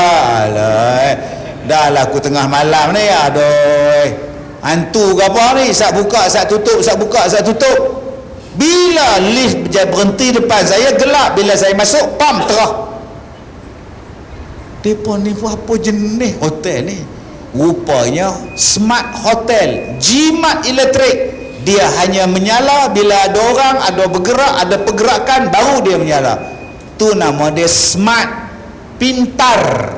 Alah, dah lah aku tengah malam ni, aduh, hantu ke apa ni, sat buka sat tutup, sat buka sat tutup. Bila lift berhenti depan saya, gelap. Bila saya masuk, pam, terah. Depa ni apa jenis hotel ni? Rupanya smart hotel, jimat elektrik. Dia hanya menyala bila ada orang, ada bergerak, ada pergerakan, baru dia menyala. Tu nama dia smart, pintar.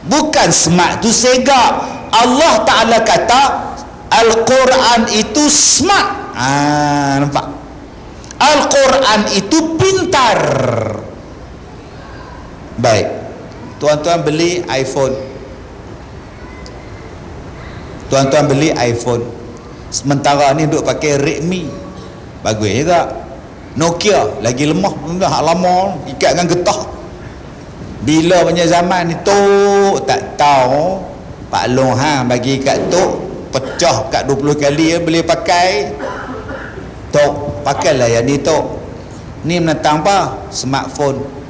Bukan smart tu sega. Allah Ta'ala kata Al-Quran itu smart. Nampak? Al-Quran itu pintar. Baik, tuan-tuan beli iPhone, tuan-tuan beli iPhone, sementara ni duk pakai Redmi, bagus juga. Nokia lagi lemah, hak lama, ikat dengan getah. Bila punya zaman ni tok tak tahu, Pak Long bagi kat tok, pecah kat 20 kali, boleh pakai. Tok pakailah yang ni tok. Ni menentang apa? Smartphone.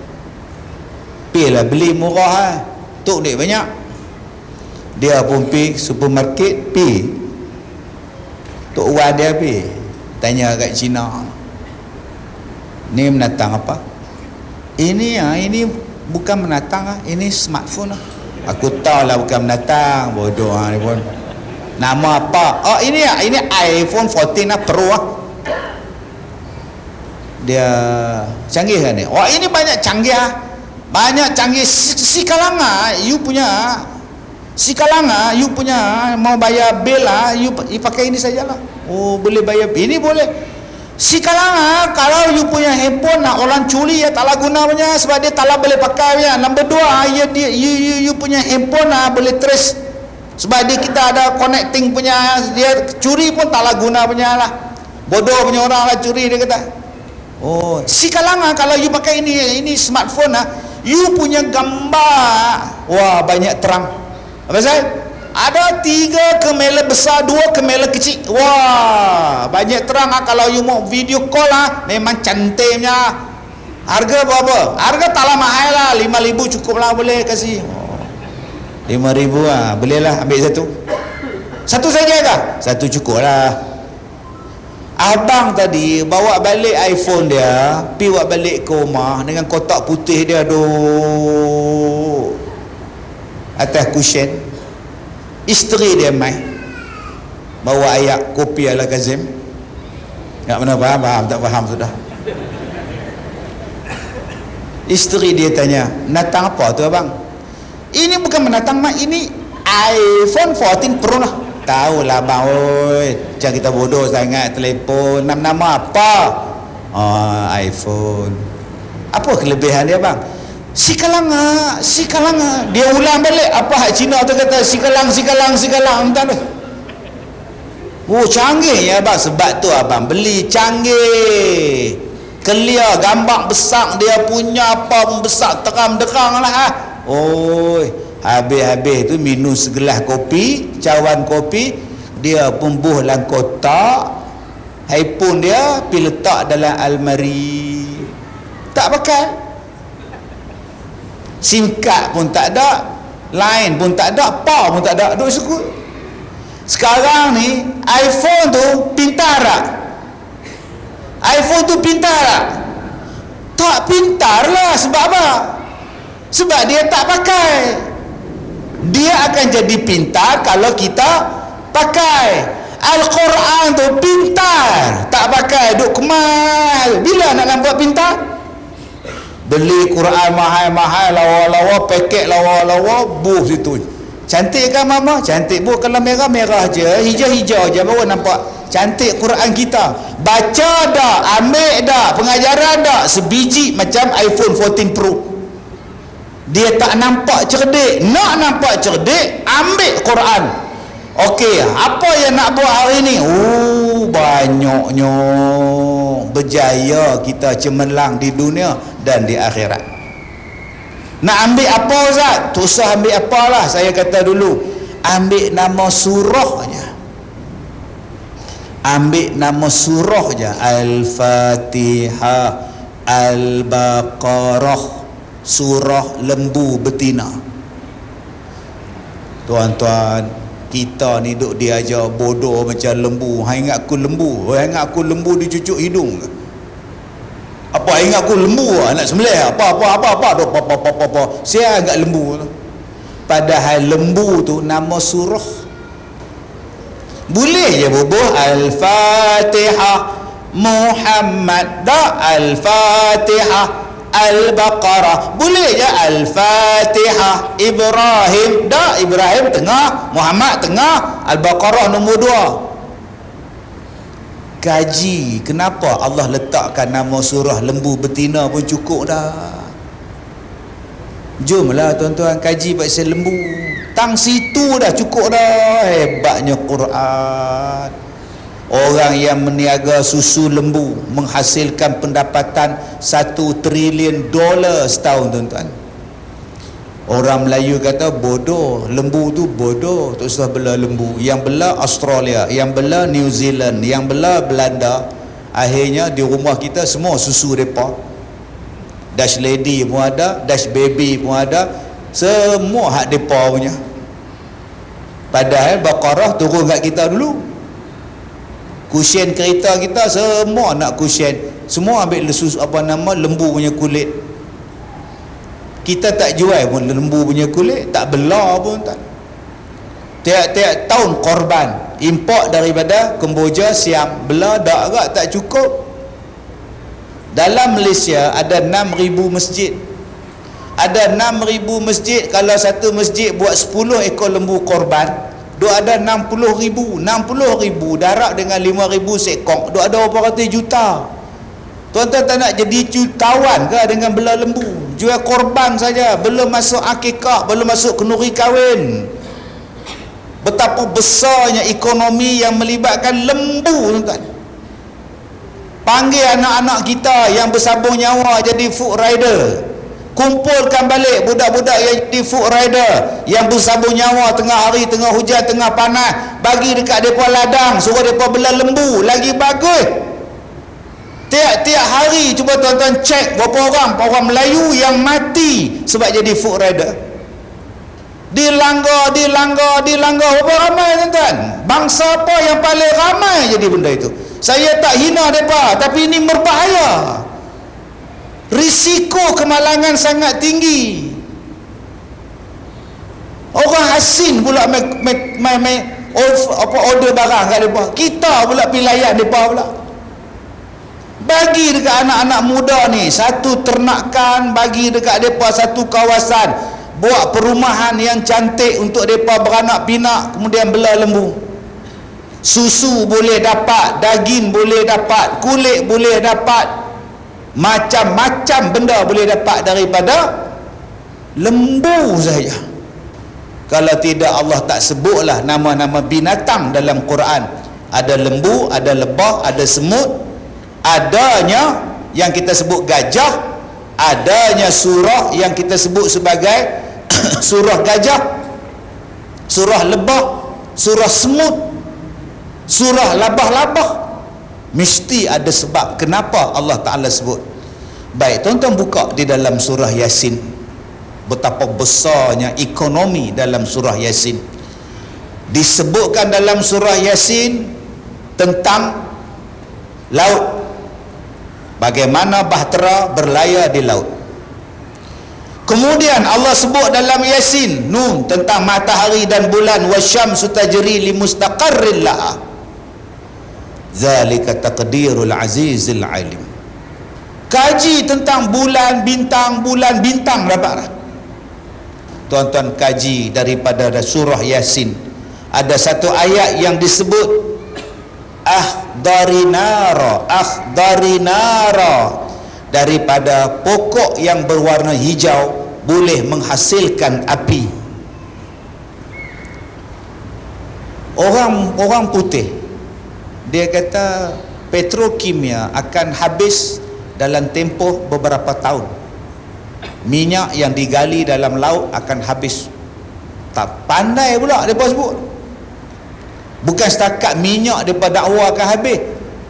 Pilah beli murah, tok duit banyak. Dia pun pi supermarket, pi tok Wan dia pi tanya kat Cina, ni menatang apa? Ini bukan menatang, ini smartphone. Aku tahu lah bukan menatang, bodoh ni pun. Nama apa? Oh ini iPhone 14 Pro . Dia canggih kan ni? Oh ini banyak canggih . Banyak canggih. Si kalanga you punya, si kalanga you punya mau bayar bil you pakai ini sajalah. Oh boleh bayar ini boleh. Si kalanga kalau you punya handphone orang curi tak guna punya, sebab dia tak boleh pakai punya. Nombor 2 you punya handphone boleh trace, sebab dia kita ada connecting punya, dia curi pun tak guna punya lah. Bodoh punya orang lah curi, dia kata. Oh si kalanga kalau you pakai ini smartphone you punya gambar, wah banyak terang. Apa saya? Ada 3 kamera besar, 2 kamera kecil. Wah, banyak terang kalau you mau video call memang cantiknya. Harga berapa? Harga tak mahal lah, 5,000 cukup lah, boleh kasih. 5,000 boleh lah, ambil satu. Satu saja kah? Satu cukup lah. Abang tadi bawa balik iPhone dia, pi buat balik ke rumah dengan kotak putih dia atas cushion. isteri dia mai bawa ayat kopi ala Kazim. Tak pernah faham, tak faham sudah. Isteri dia tanya, "Menatang apa tu abang?" "Ini bukan menatang mak, ini iPhone 14 Pro lah." "Tahu lah abang, oi, jangan kita bodoh sangat, telefon nama apa?" "Oh, iPhone." "Apa kelebihan dia bang?" Si kalang. Dia ulang balik apa hak Cina tu kata si kalang entah tu. Oh, canggih ya abang. Sebab tu abang beli canggih, clear, gambar besar dia punya, apa pun besar, terang-derang lah. Oi, habis-habis tu minum segelas kopi, cawan kopi, dia pembuh dalam kotak, iPhone dia pergi letak dalam almari, tak pakai. SIM card pun tak ada, line pun tak ada, apa pun tak ada, duk sekut. Sekarang ni iPhone tu pintar tak? iPhone tu pintar tak? Tak pintar lah. Sebab apa? Sebab dia tak pakai. Dia akan jadi pintar kalau kita pakai. Al-Quran tu pintar, tak pakai, duk kemal. Bila nak nampak pintar? Beli Quran mahal-mahal, lawa-lawa, paket lawa-lawa, buh situ. Cantik kan mama? Cantik. Bu, kalau merah-merah je, hijau-hijau je, baru nampak cantik Quran kita. Baca dah, ambil dah, pengajaran dah, sebiji macam iPhone 14 Pro. Dia tak nampak cerdik. Nak nampak cerdik, ambil Quran. Okey, apa yang nak buat hari ni? Banyaknya. Berjaya kita cemerlang di dunia dan di akhirat. Nak ambil apa Ustaz? Tak usah ambil apalah. Saya kata dulu, ambil nama surah je. Ambil nama surah je. Al-Fatihah, Al-Baqarah, surah lembu betina. Tuan-tuan, kita ni duk diajar bodoh macam lembu. Hai ingat aku lembu? Hai ingat aku lembu dicucuk hidung ke? Apa ingat aku lembu lah, nak sembelih apa saya agak lembu tu. Padahal lembu tu nama surah. Boleh je bubuh Al-Fatihah Muhammad, dah Al-Fatihah Al-Baqarah, boleh je Al-Fatihah Ibrahim, dah Ibrahim tengah, Muhammad tengah, Al-Baqarah nombor 2. Kaji kenapa Allah letakkan nama surah lembu betina pun cukup dah. Jomlah tuan-tuan kaji pasal lembu. Tang situ dah cukup dah. Hebatnya Quran. Orang yang meniaga susu lembu menghasilkan pendapatan $1 trilion setahun tuan-tuan. Orang Melayu kata bodoh, lembu tu bodoh, tak usah bela lembu. Yang bela Australia, yang bela New Zealand, yang bela Belanda. Akhirnya di rumah kita semua susu depa. Dash lady pun ada, dash baby pun ada, semua hak depa punya. Padahal Baqarah turun kat kita dulu. Kusyen kereta kita semua nak kusyen, semua ambil susu lembu punya kulit. Kita tak jual pun lembu punya kulit, tak bela pun tak. Tiap-tiap tahun korban import daripada Kemboja, Siam, bela dak agak tak cukup. Dalam Malaysia ada 6,000 masjid. Ada 6,000 masjid. Kalau satu masjid buat 10 ekor lembu korban, duk ada 60,000. 60,000 darab dengan 5,000 seekor, duk ada berapa ratus juta. Tuan-tuan tak nak jadi jutawan ke dengan bela lembu? Jual korban saja, belum masuk akikah, belum masuk kenduri kahwin. Betapa besarnya ekonomi yang melibatkan lembu tuan-tuan. Panggil anak-anak kita yang bersabung nyawa jadi food rider. Kumpulkan balik budak-budak yang jadi food rider, yang bersabung nyawa tengah hari, tengah hujan, tengah panas, bagi dekat mereka ladang, suruh mereka bela lembu, lagi bagus. Tiap-tiap hari cuba tuan-tuan cek berapa orang Melayu yang mati sebab jadi food rider. Dilanggar berapa ramai tuan-tuan. Bangsa apa yang paling ramai jadi benda itu? Saya tak hina mereka, tapi ini berbahaya. Risiko kemalangan sangat tinggi. Orang asin pula order barang kat mereka. Kita pula pergi layan mereka pula. Bagi dekat anak-anak muda ni satu ternakan, bagi dekat mereka satu kawasan, buat perumahan yang cantik untuk mereka beranak pinak, kemudian bela lembu. Susu boleh dapat, daging boleh dapat, kulit boleh dapat, macam-macam benda boleh dapat daripada lembu saja. Kalau tidak Allah tak sebutlah nama-nama binatang dalam Quran. Ada lembu, ada lebah, ada semut, adanya yang kita sebut gajah, adanya surah yang kita sebut sebagai surah gajah, surah lebah, surah semut, surah labah-labah. Mesti ada sebab kenapa Allah Ta'ala sebut. Baik, tuan-tuan buka di dalam surah Yasin. Betapa besarnya ekonomi dalam surah Yasin. Disebutkan dalam surah Yasin tentang laut, bagaimana bahtera berlayar di laut. Kemudian Allah sebut dalam Yasin Nun tentang matahari dan bulan, wasyamsu tajri li mustaqarrin laha, zalika taqdirul azizil alim. Kaji tentang bulan bintang dapat dah. Tuan-tuan kaji daripada surah Yasin, ada satu ayat yang disebut akhdarinara, daripada pokok yang berwarna hijau boleh menghasilkan api. Orang putih dia kata petrokimia akan habis dalam tempoh beberapa tahun. Minyak yang digali dalam laut akan habis. Tak pandai pula mereka sebut. Bukan setakat minyak mereka dakwa akan habis,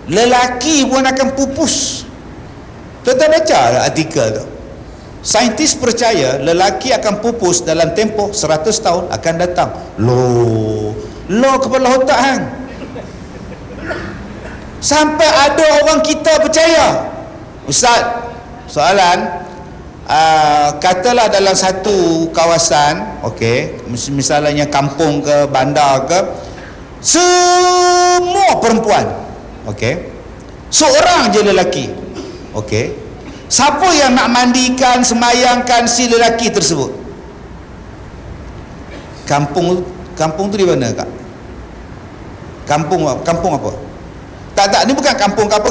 lelaki pun akan pupus. Tuan-tuan baca artikel tu. Saintis percaya lelaki akan pupus dalam tempoh 100 tahun akan datang. Lo kepala otak hang. Sampai ada orang kita percaya. Ustaz, soalan, katalah dalam satu kawasan, okey, misalnya kampung ke bandar ke, semua perempuan, okey, seorang je lelaki, okey, siapa yang nak mandikan, semayangkan si lelaki tersebut? Kampung tu di mana, Kak? Kampung apa? Tak, ni bukan kampung apa,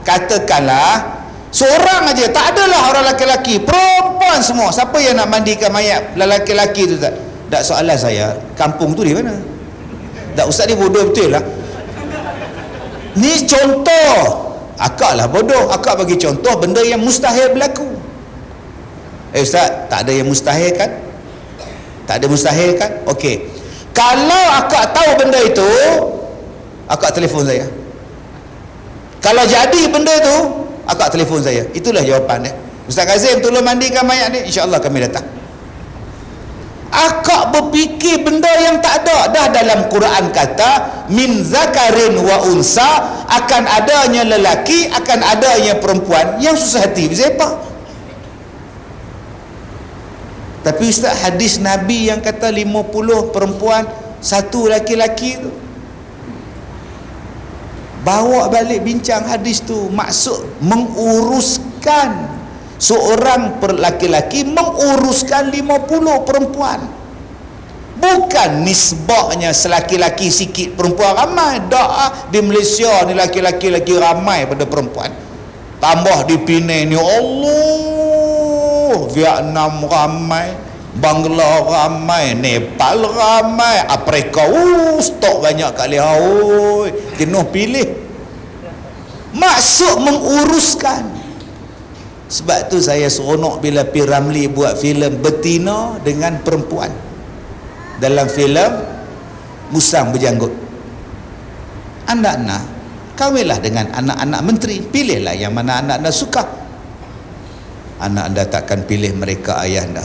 katakanlah seorang aja, tak adalah orang lelaki, perempuan semua. Siapa yang nak mandikan mayat lelaki-lelaki tu? Tak soalan saya, kampung tu di mana? Tak, ustaz ni bodoh betul lah. Ni contoh. Akak lah bodoh, akak bagi contoh benda yang mustahil berlaku. Ustaz, tak ada yang mustahil kan? Tak ada mustahil kan? Okey, kalau akak tahu benda itu, akak telefon saya. Kalau jadi benda itu, akak telefon saya. Itulah jawapan dia. Ustaz Kazim, tolong mandikan mayat ni, insya-Allah kami datang. Akak berfikir benda yang tak ada. Dah dalam Quran kata min zakarin wa unsa, akan adanya lelaki, akan adanya perempuan. Yang susah hati siapa? Tapi Ustaz, hadis Nabi yang kata 50 perempuan, 1 laki-laki tu, bawa balik bincang hadis tu. Maksud menguruskan seorang laki-laki, menguruskan 50 perempuan. Bukan nisbahnya selaki-laki sikit, perempuan ramai. Dah di Malaysia ni laki-laki lagi ramai pada perempuan. Tambah di Penang ni, Allah, Vietnam ramai, Bangla ramai, Nepal ramai, Afrika stok banyak kat liha, jenuh pilih. Maksud menguruskan. Sebab tu saya seronok bila P. Ramlee buat filem betina dengan perempuan. Dalam filem Musang Berjanggut. Anda nak kahwinlah dengan anak-anak menteri, pilihlah yang mana anak anda suka. Anak anda takkan pilih mereka ayah anda.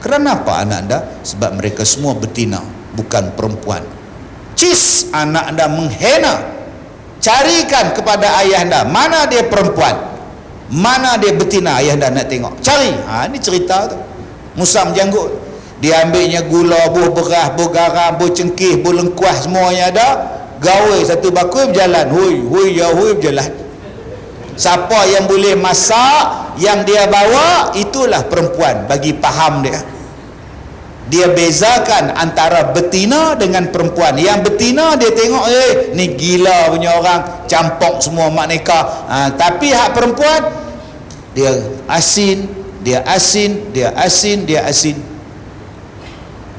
Kerana apa anak anda? Sebab mereka semua betina, bukan perempuan. Cis, anak anda menghina. Carikan kepada ayah anda, mana dia perempuan, mana dia betina, ayah anda nak tengok. Cari. Ini cerita tu Musang Berjanggut. Dia ambilnya gula, buah beras, buah garam, buah cengkih, buah lengkuas, semuanya ada, gawe satu bakul berjalan, hui berjalan. Siapa yang boleh masak, yang dia bawa, itulah perempuan, bagi faham dia. Dia bezakan antara betina dengan perempuan. Yang betina dia tengok, ni gila punya orang, campur semua mak nikah. Tapi hak perempuan, dia asin, dia asin, dia asin, dia asin.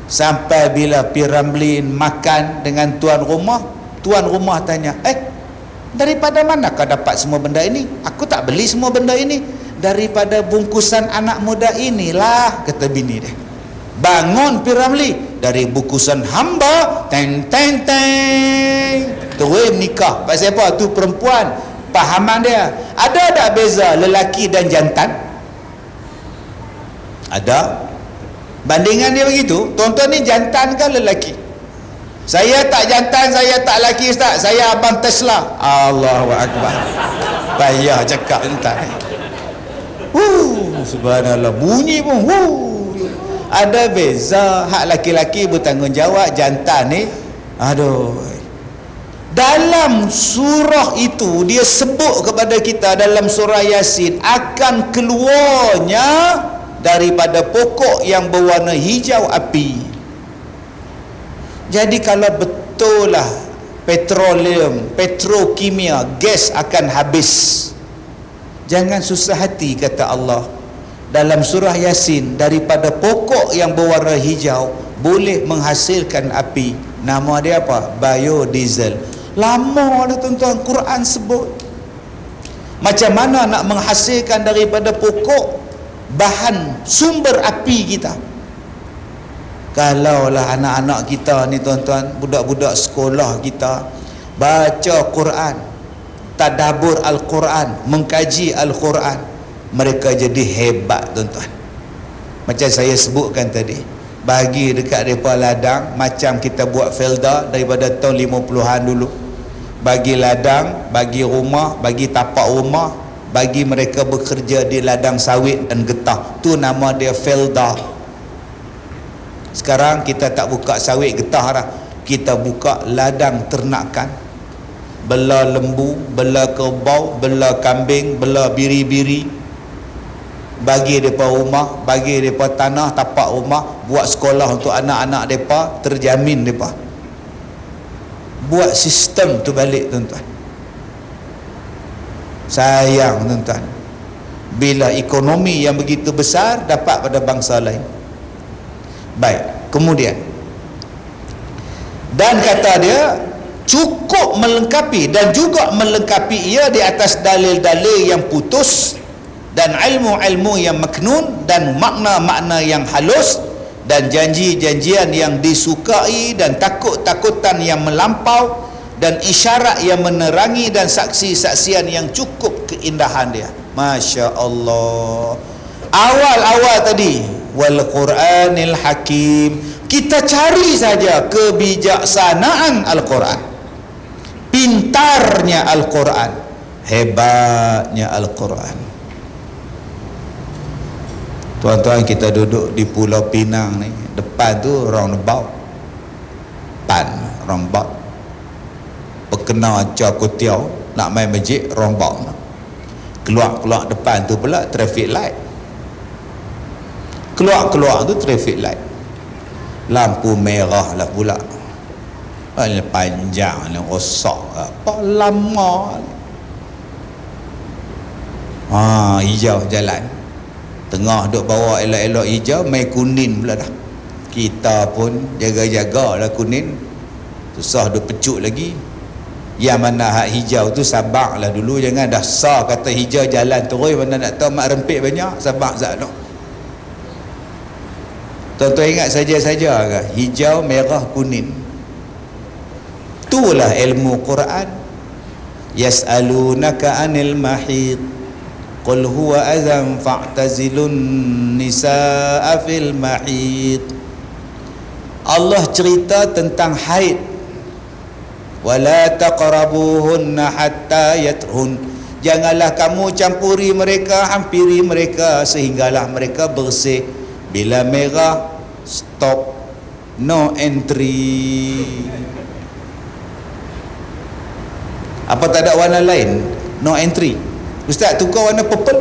Sampai bila P. Ramlin makan dengan tuan rumah tanya, daripada mana kau dapat semua benda ini? Aku tak beli semua benda ini. Daripada bungkusan anak muda inilah, kata bini dia. Bangun P. Ramli, dari bungkusan hamba, teng teng teng, terus nikah. Pasal apa? Tu perempuan, pahaman dia. Ada tak beza lelaki dan jantan? Ada. Bandingan dia begitu. Tuan-tuan ni jantan kan lelaki? Saya tak jantan, saya tak lelaki Ustaz. Saya abang Tesla. Allahu Akbar. Payah cakap jantan. Subhanallah. Bunyi pun. Ada beza. Hak laki-laki bertanggungjawab, jantan ni, aduh. Dalam surah itu dia sebut kepada kita dalam surah Yasin akan keluarnya daripada pokok yang berwarna hijau api. Jadi kalau betul lah petroleum, petrokimia, gas akan habis, jangan susah hati, kata Allah dalam surah Yasin, daripada pokok yang berwarna hijau boleh menghasilkan api. Nama dia apa? Biodiesel. Lama dah tuan-tuan Quran sebut. Macam mana nak menghasilkan daripada pokok bahan sumber api kita? Kalaulah anak-anak kita ni tuan-tuan, budak-budak sekolah kita baca Quran, tadabbur Al-Quran, mengkaji Al-Quran, mereka jadi hebat tuan-tuan. Macam saya sebutkan tadi, bagi dekat mereka ladang, macam kita buat felda daripada tahun 50-an dulu, bagi ladang, bagi rumah, bagi tapak rumah, bagi mereka bekerja di ladang sawit dan getah, tu nama dia felda. Sekarang kita tak buka sawit getah dah, kita buka ladang ternakan, bela lembu, bela kerbau, bela kambing, bela biri-biri, bagi mereka rumah, bagi mereka tanah tapak rumah, buat sekolah untuk anak-anak mereka, terjamin mereka. Buat sistem tu balik tuan-tuan. Sayang tuan-tuan, bila ekonomi yang begitu besar dapat pada bangsa lain. Baik, kemudian, dan kata dia cukup melengkapi, dan juga melengkapi ia di atas dalil-dalil yang putus, dan ilmu-ilmu yang maknun, dan makna-makna yang halus, dan janji-janjian yang disukai, dan takut-takutan yang melampau, dan isyarat yang menerangi, dan saksi-saksian yang cukup keindahan dia. Masya Allah. Awal-awal tadi, wal Quranil Hakim, kita cari saja kebijaksanaan Al-Quran, pintarnya Al-Quran, hebatnya Al-Quran. Tuan-tuan, kita duduk di Pulau Pinang ni, depan tu roundabout, roundabout, perkena Cakutiau nak main masjid, roundabout, keluar depan tu pula traffic light, keluar tu traffic light, lampu merah lah pula, panjang ni, rosak apa lama, hijau jalan, tengah duk bawa elok-elok hijau, main kuning pula dah. Kita pun jaga-jaga lah kuning, susah duk pecut lagi. Yang mana hak hijau tu sabak lah dulu, jangan dah sah kata hijau jalan terus, mana nak tahu mak rempit banyak, sabak zat tu. Tuan-tuan ingat saja-saja ke? Hijau, merah, kuning, itulah ilmu Quran. Yas'alunaka anil mahid, qul huwa azam fa'tazilun nisaa fil mahid. Allah cerita tentang haid, wala taqrabuhunna hatta yathun, janganlah kamu campuri mereka, hampiri mereka sehinggalah mereka bersih. Bila merah stop, no entry. Apa tak ada warna lain? No entry. Ustaz, tukar warna purple.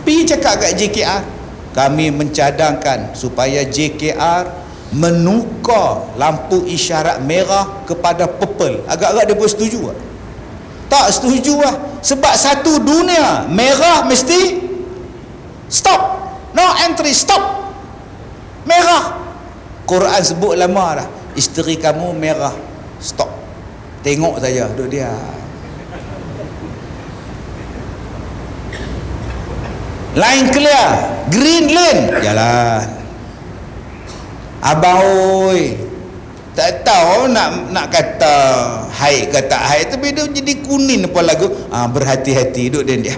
Pergi cakap kat JKR, kami mencadangkan supaya JKR menukar lampu isyarat merah kepada purple. Agak-agak dia pun setuju tak? Tak setuju lah. Sebab satu dunia merah mesti stop, no entry, stop, merah. Quran sebut lama dah, isteri kamu merah, stop. Tengok saja, duduk dia. Line clear, green lane, jalan. Abang oi, tak tahu nak kata haid ke tak haid, tapi dia jadi kuning apa lagu. Berhati-hati, duduk dia.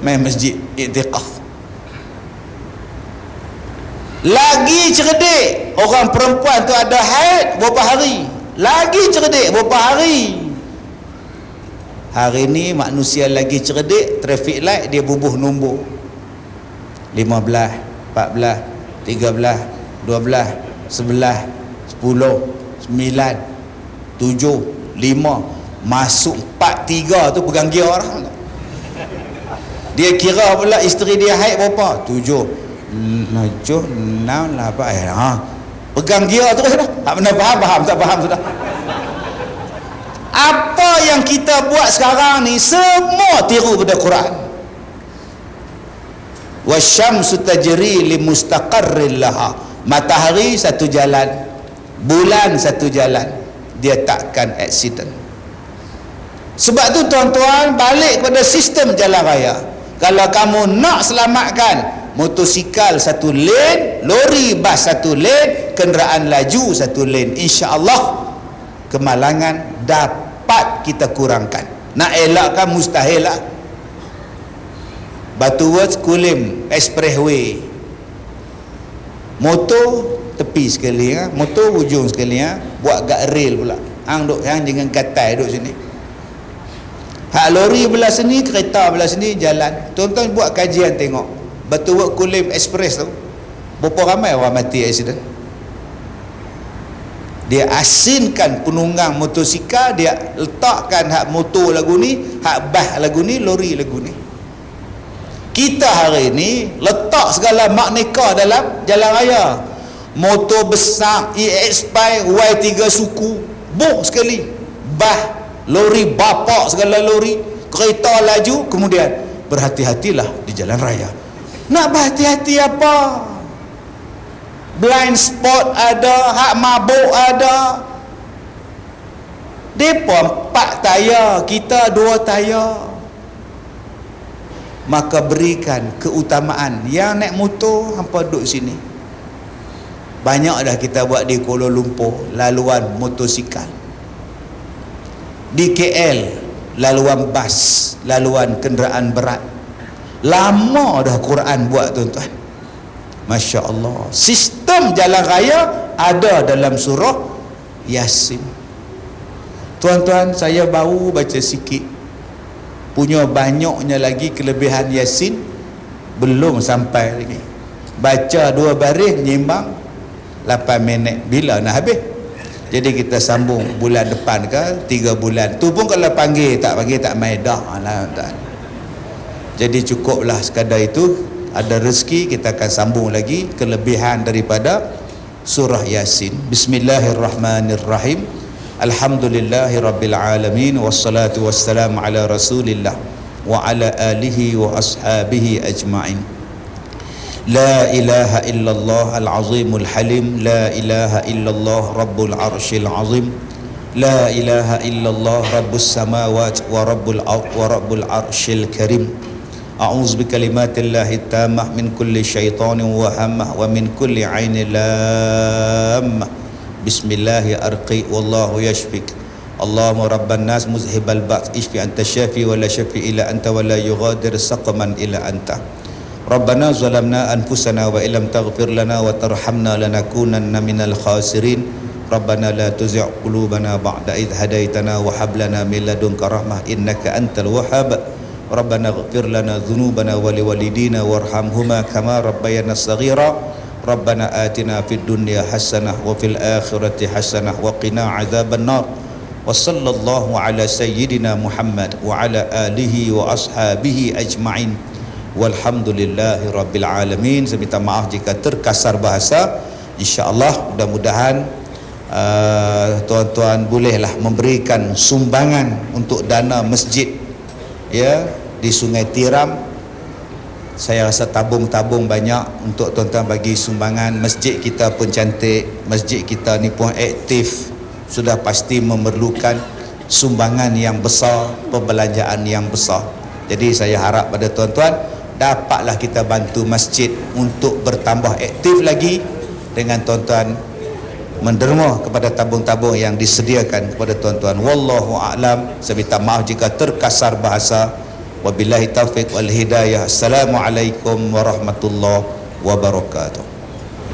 Main masjid i'tikaf. Lagi cerdik orang perempuan tu ada haid berapa hari, lagi cerdik berapa hari. Hari ni manusia lagi cerdik, traffic light dia bubuh nombor 15, 14, 13, 12, 11, 10, 9, 7, 5, masuk 4, 3 tu pegang gear dah. Dia kira pula isteri dia haid berapa? 7, 6, 8. Pegang gear terus dah. Tak pernah faham, tak faham sudah. Apa yang kita buat sekarang ni semua tiru pada Quran. Wasyamsu tajri limustaqarril laha. Matahari satu jalan, bulan satu jalan, dia takkan accident. Sebab tu tuan-tuan, balik kepada sistem jalan raya. Kalau kamu nak selamatkan motosikal satu lane, lori bas satu lane, kenderaan laju satu lane, insya-Allah kemalangan dapat kita kurangkan. Nak elakkan mustahil lah. Batu Works, Kulim Expressway, motor tepi sekali, motor hujung sekali, buat guardrail pula. Hang duk, hang jangan katai duk sini. Hak lori belah sini, kereta belah sini jalan. Tuan-tuan buat kajian tengok Batu Works Kulim Express tu, berapa ramai orang mati accident. Dia asinkan penunggang motosikal, dia letakkan hak motor lagu ni, hak bas lagu ni, lori lagu ni. Kita hari ni letak segala maknika dalam jalan raya. Motor besar EX5 Y3 suku, boh sekali. Bas, lori bapak segala lori, kereta laju, kemudian berhati-hatilah di jalan raya. Nak berhati-hati apa? Blind spot ada, hak mabuk ada. Depa 4 tayar, kita 2 tayar. Maka berikan keutamaan. Yang naik motor hampa duduk sini. Banyak dah kita buat di Kuala Lumpur laluan motosikal. Di KL laluan bas, laluan kenderaan berat. Lama dah Quran buat tuan-tuan. Masya Allah. Sistem jalan raya ada dalam surah Yasin. Tuan-tuan, saya baru baca sikit. Punya banyaknya lagi kelebihan Yasin, belum sampai lagi. Baca 2 baris nyimbang 8 minit. Bila nak habis? Jadi kita sambung bulan depan ke 3 bulan. Tu pun kalau panggil tak main dah lah. Jadi cukuplah sekadar itu. Ada rezeki kita akan sambung lagi kelebihan daripada surah Yasin. Bismillahirrahmanirrahim. Alhamdulillahi rabbil alamin, wassalatu wassalamu ala rasulillah wa ala alihi wa ashabihi ajma'in. La ilaha illallah al-azimul halim, la ilaha illallah rabbul arshil azim, la ilaha illallah rabbus samawati wa rabbul arshil karim. A'udzu bikalimatillahi tammah min kulli syaitanin wa hammah wa min kulli ainin lammah. Bismillahi arqi wallahu yashfik. Allahumma rabban nas muzhibal ba's ishfi anta syafi wa la syafi illa anta wa la yughadir saqaman illa anta. Rabbana zalamna anfusana wa illam taghfir lana wa tarhamna lanakunanna minal khasirin. Rabbana la tuzigh qulubana ba'da idh hadaitana wa hab lana min ladunka rahmah innaka antal wahhab. Rabbana ighfir lana dhunubana wa liwalidina warhamhuma kama rabbayana saghira. Rabbana atina fid dunya hasanah wa fil akhirati hasanah wa qina adzabannar. Wa sallallahu ala sayyidina Muhammad wa ala alihi wa ashabihi ajma'in. Walhamdulillahi rabbil alamin. Saya minta maaf jika terkasar bahasa. InsyaAllah mudah-mudahan tuan-tuan bolehlah memberikan sumbangan untuk dana masjid ya di Sungai Tiram. Saya rasa tabung-tabung banyak untuk tuan-tuan bagi sumbangan. Masjid kita pun cantik, masjid kita ni pun aktif, sudah pasti memerlukan sumbangan yang besar, perbelanjaan yang besar. Jadi saya harap pada tuan-tuan dapatlah kita bantu masjid untuk bertambah aktif lagi dengan tuan-tuan menderma kepada tabung-tabung yang disediakan kepada tuan-tuan. Wallahu a'lam. Saya minta maaf jika terkasar bahasa. Wabillahi taufiq wal hidayah. Assalamualaikum warahmatullahi wabarakatuh.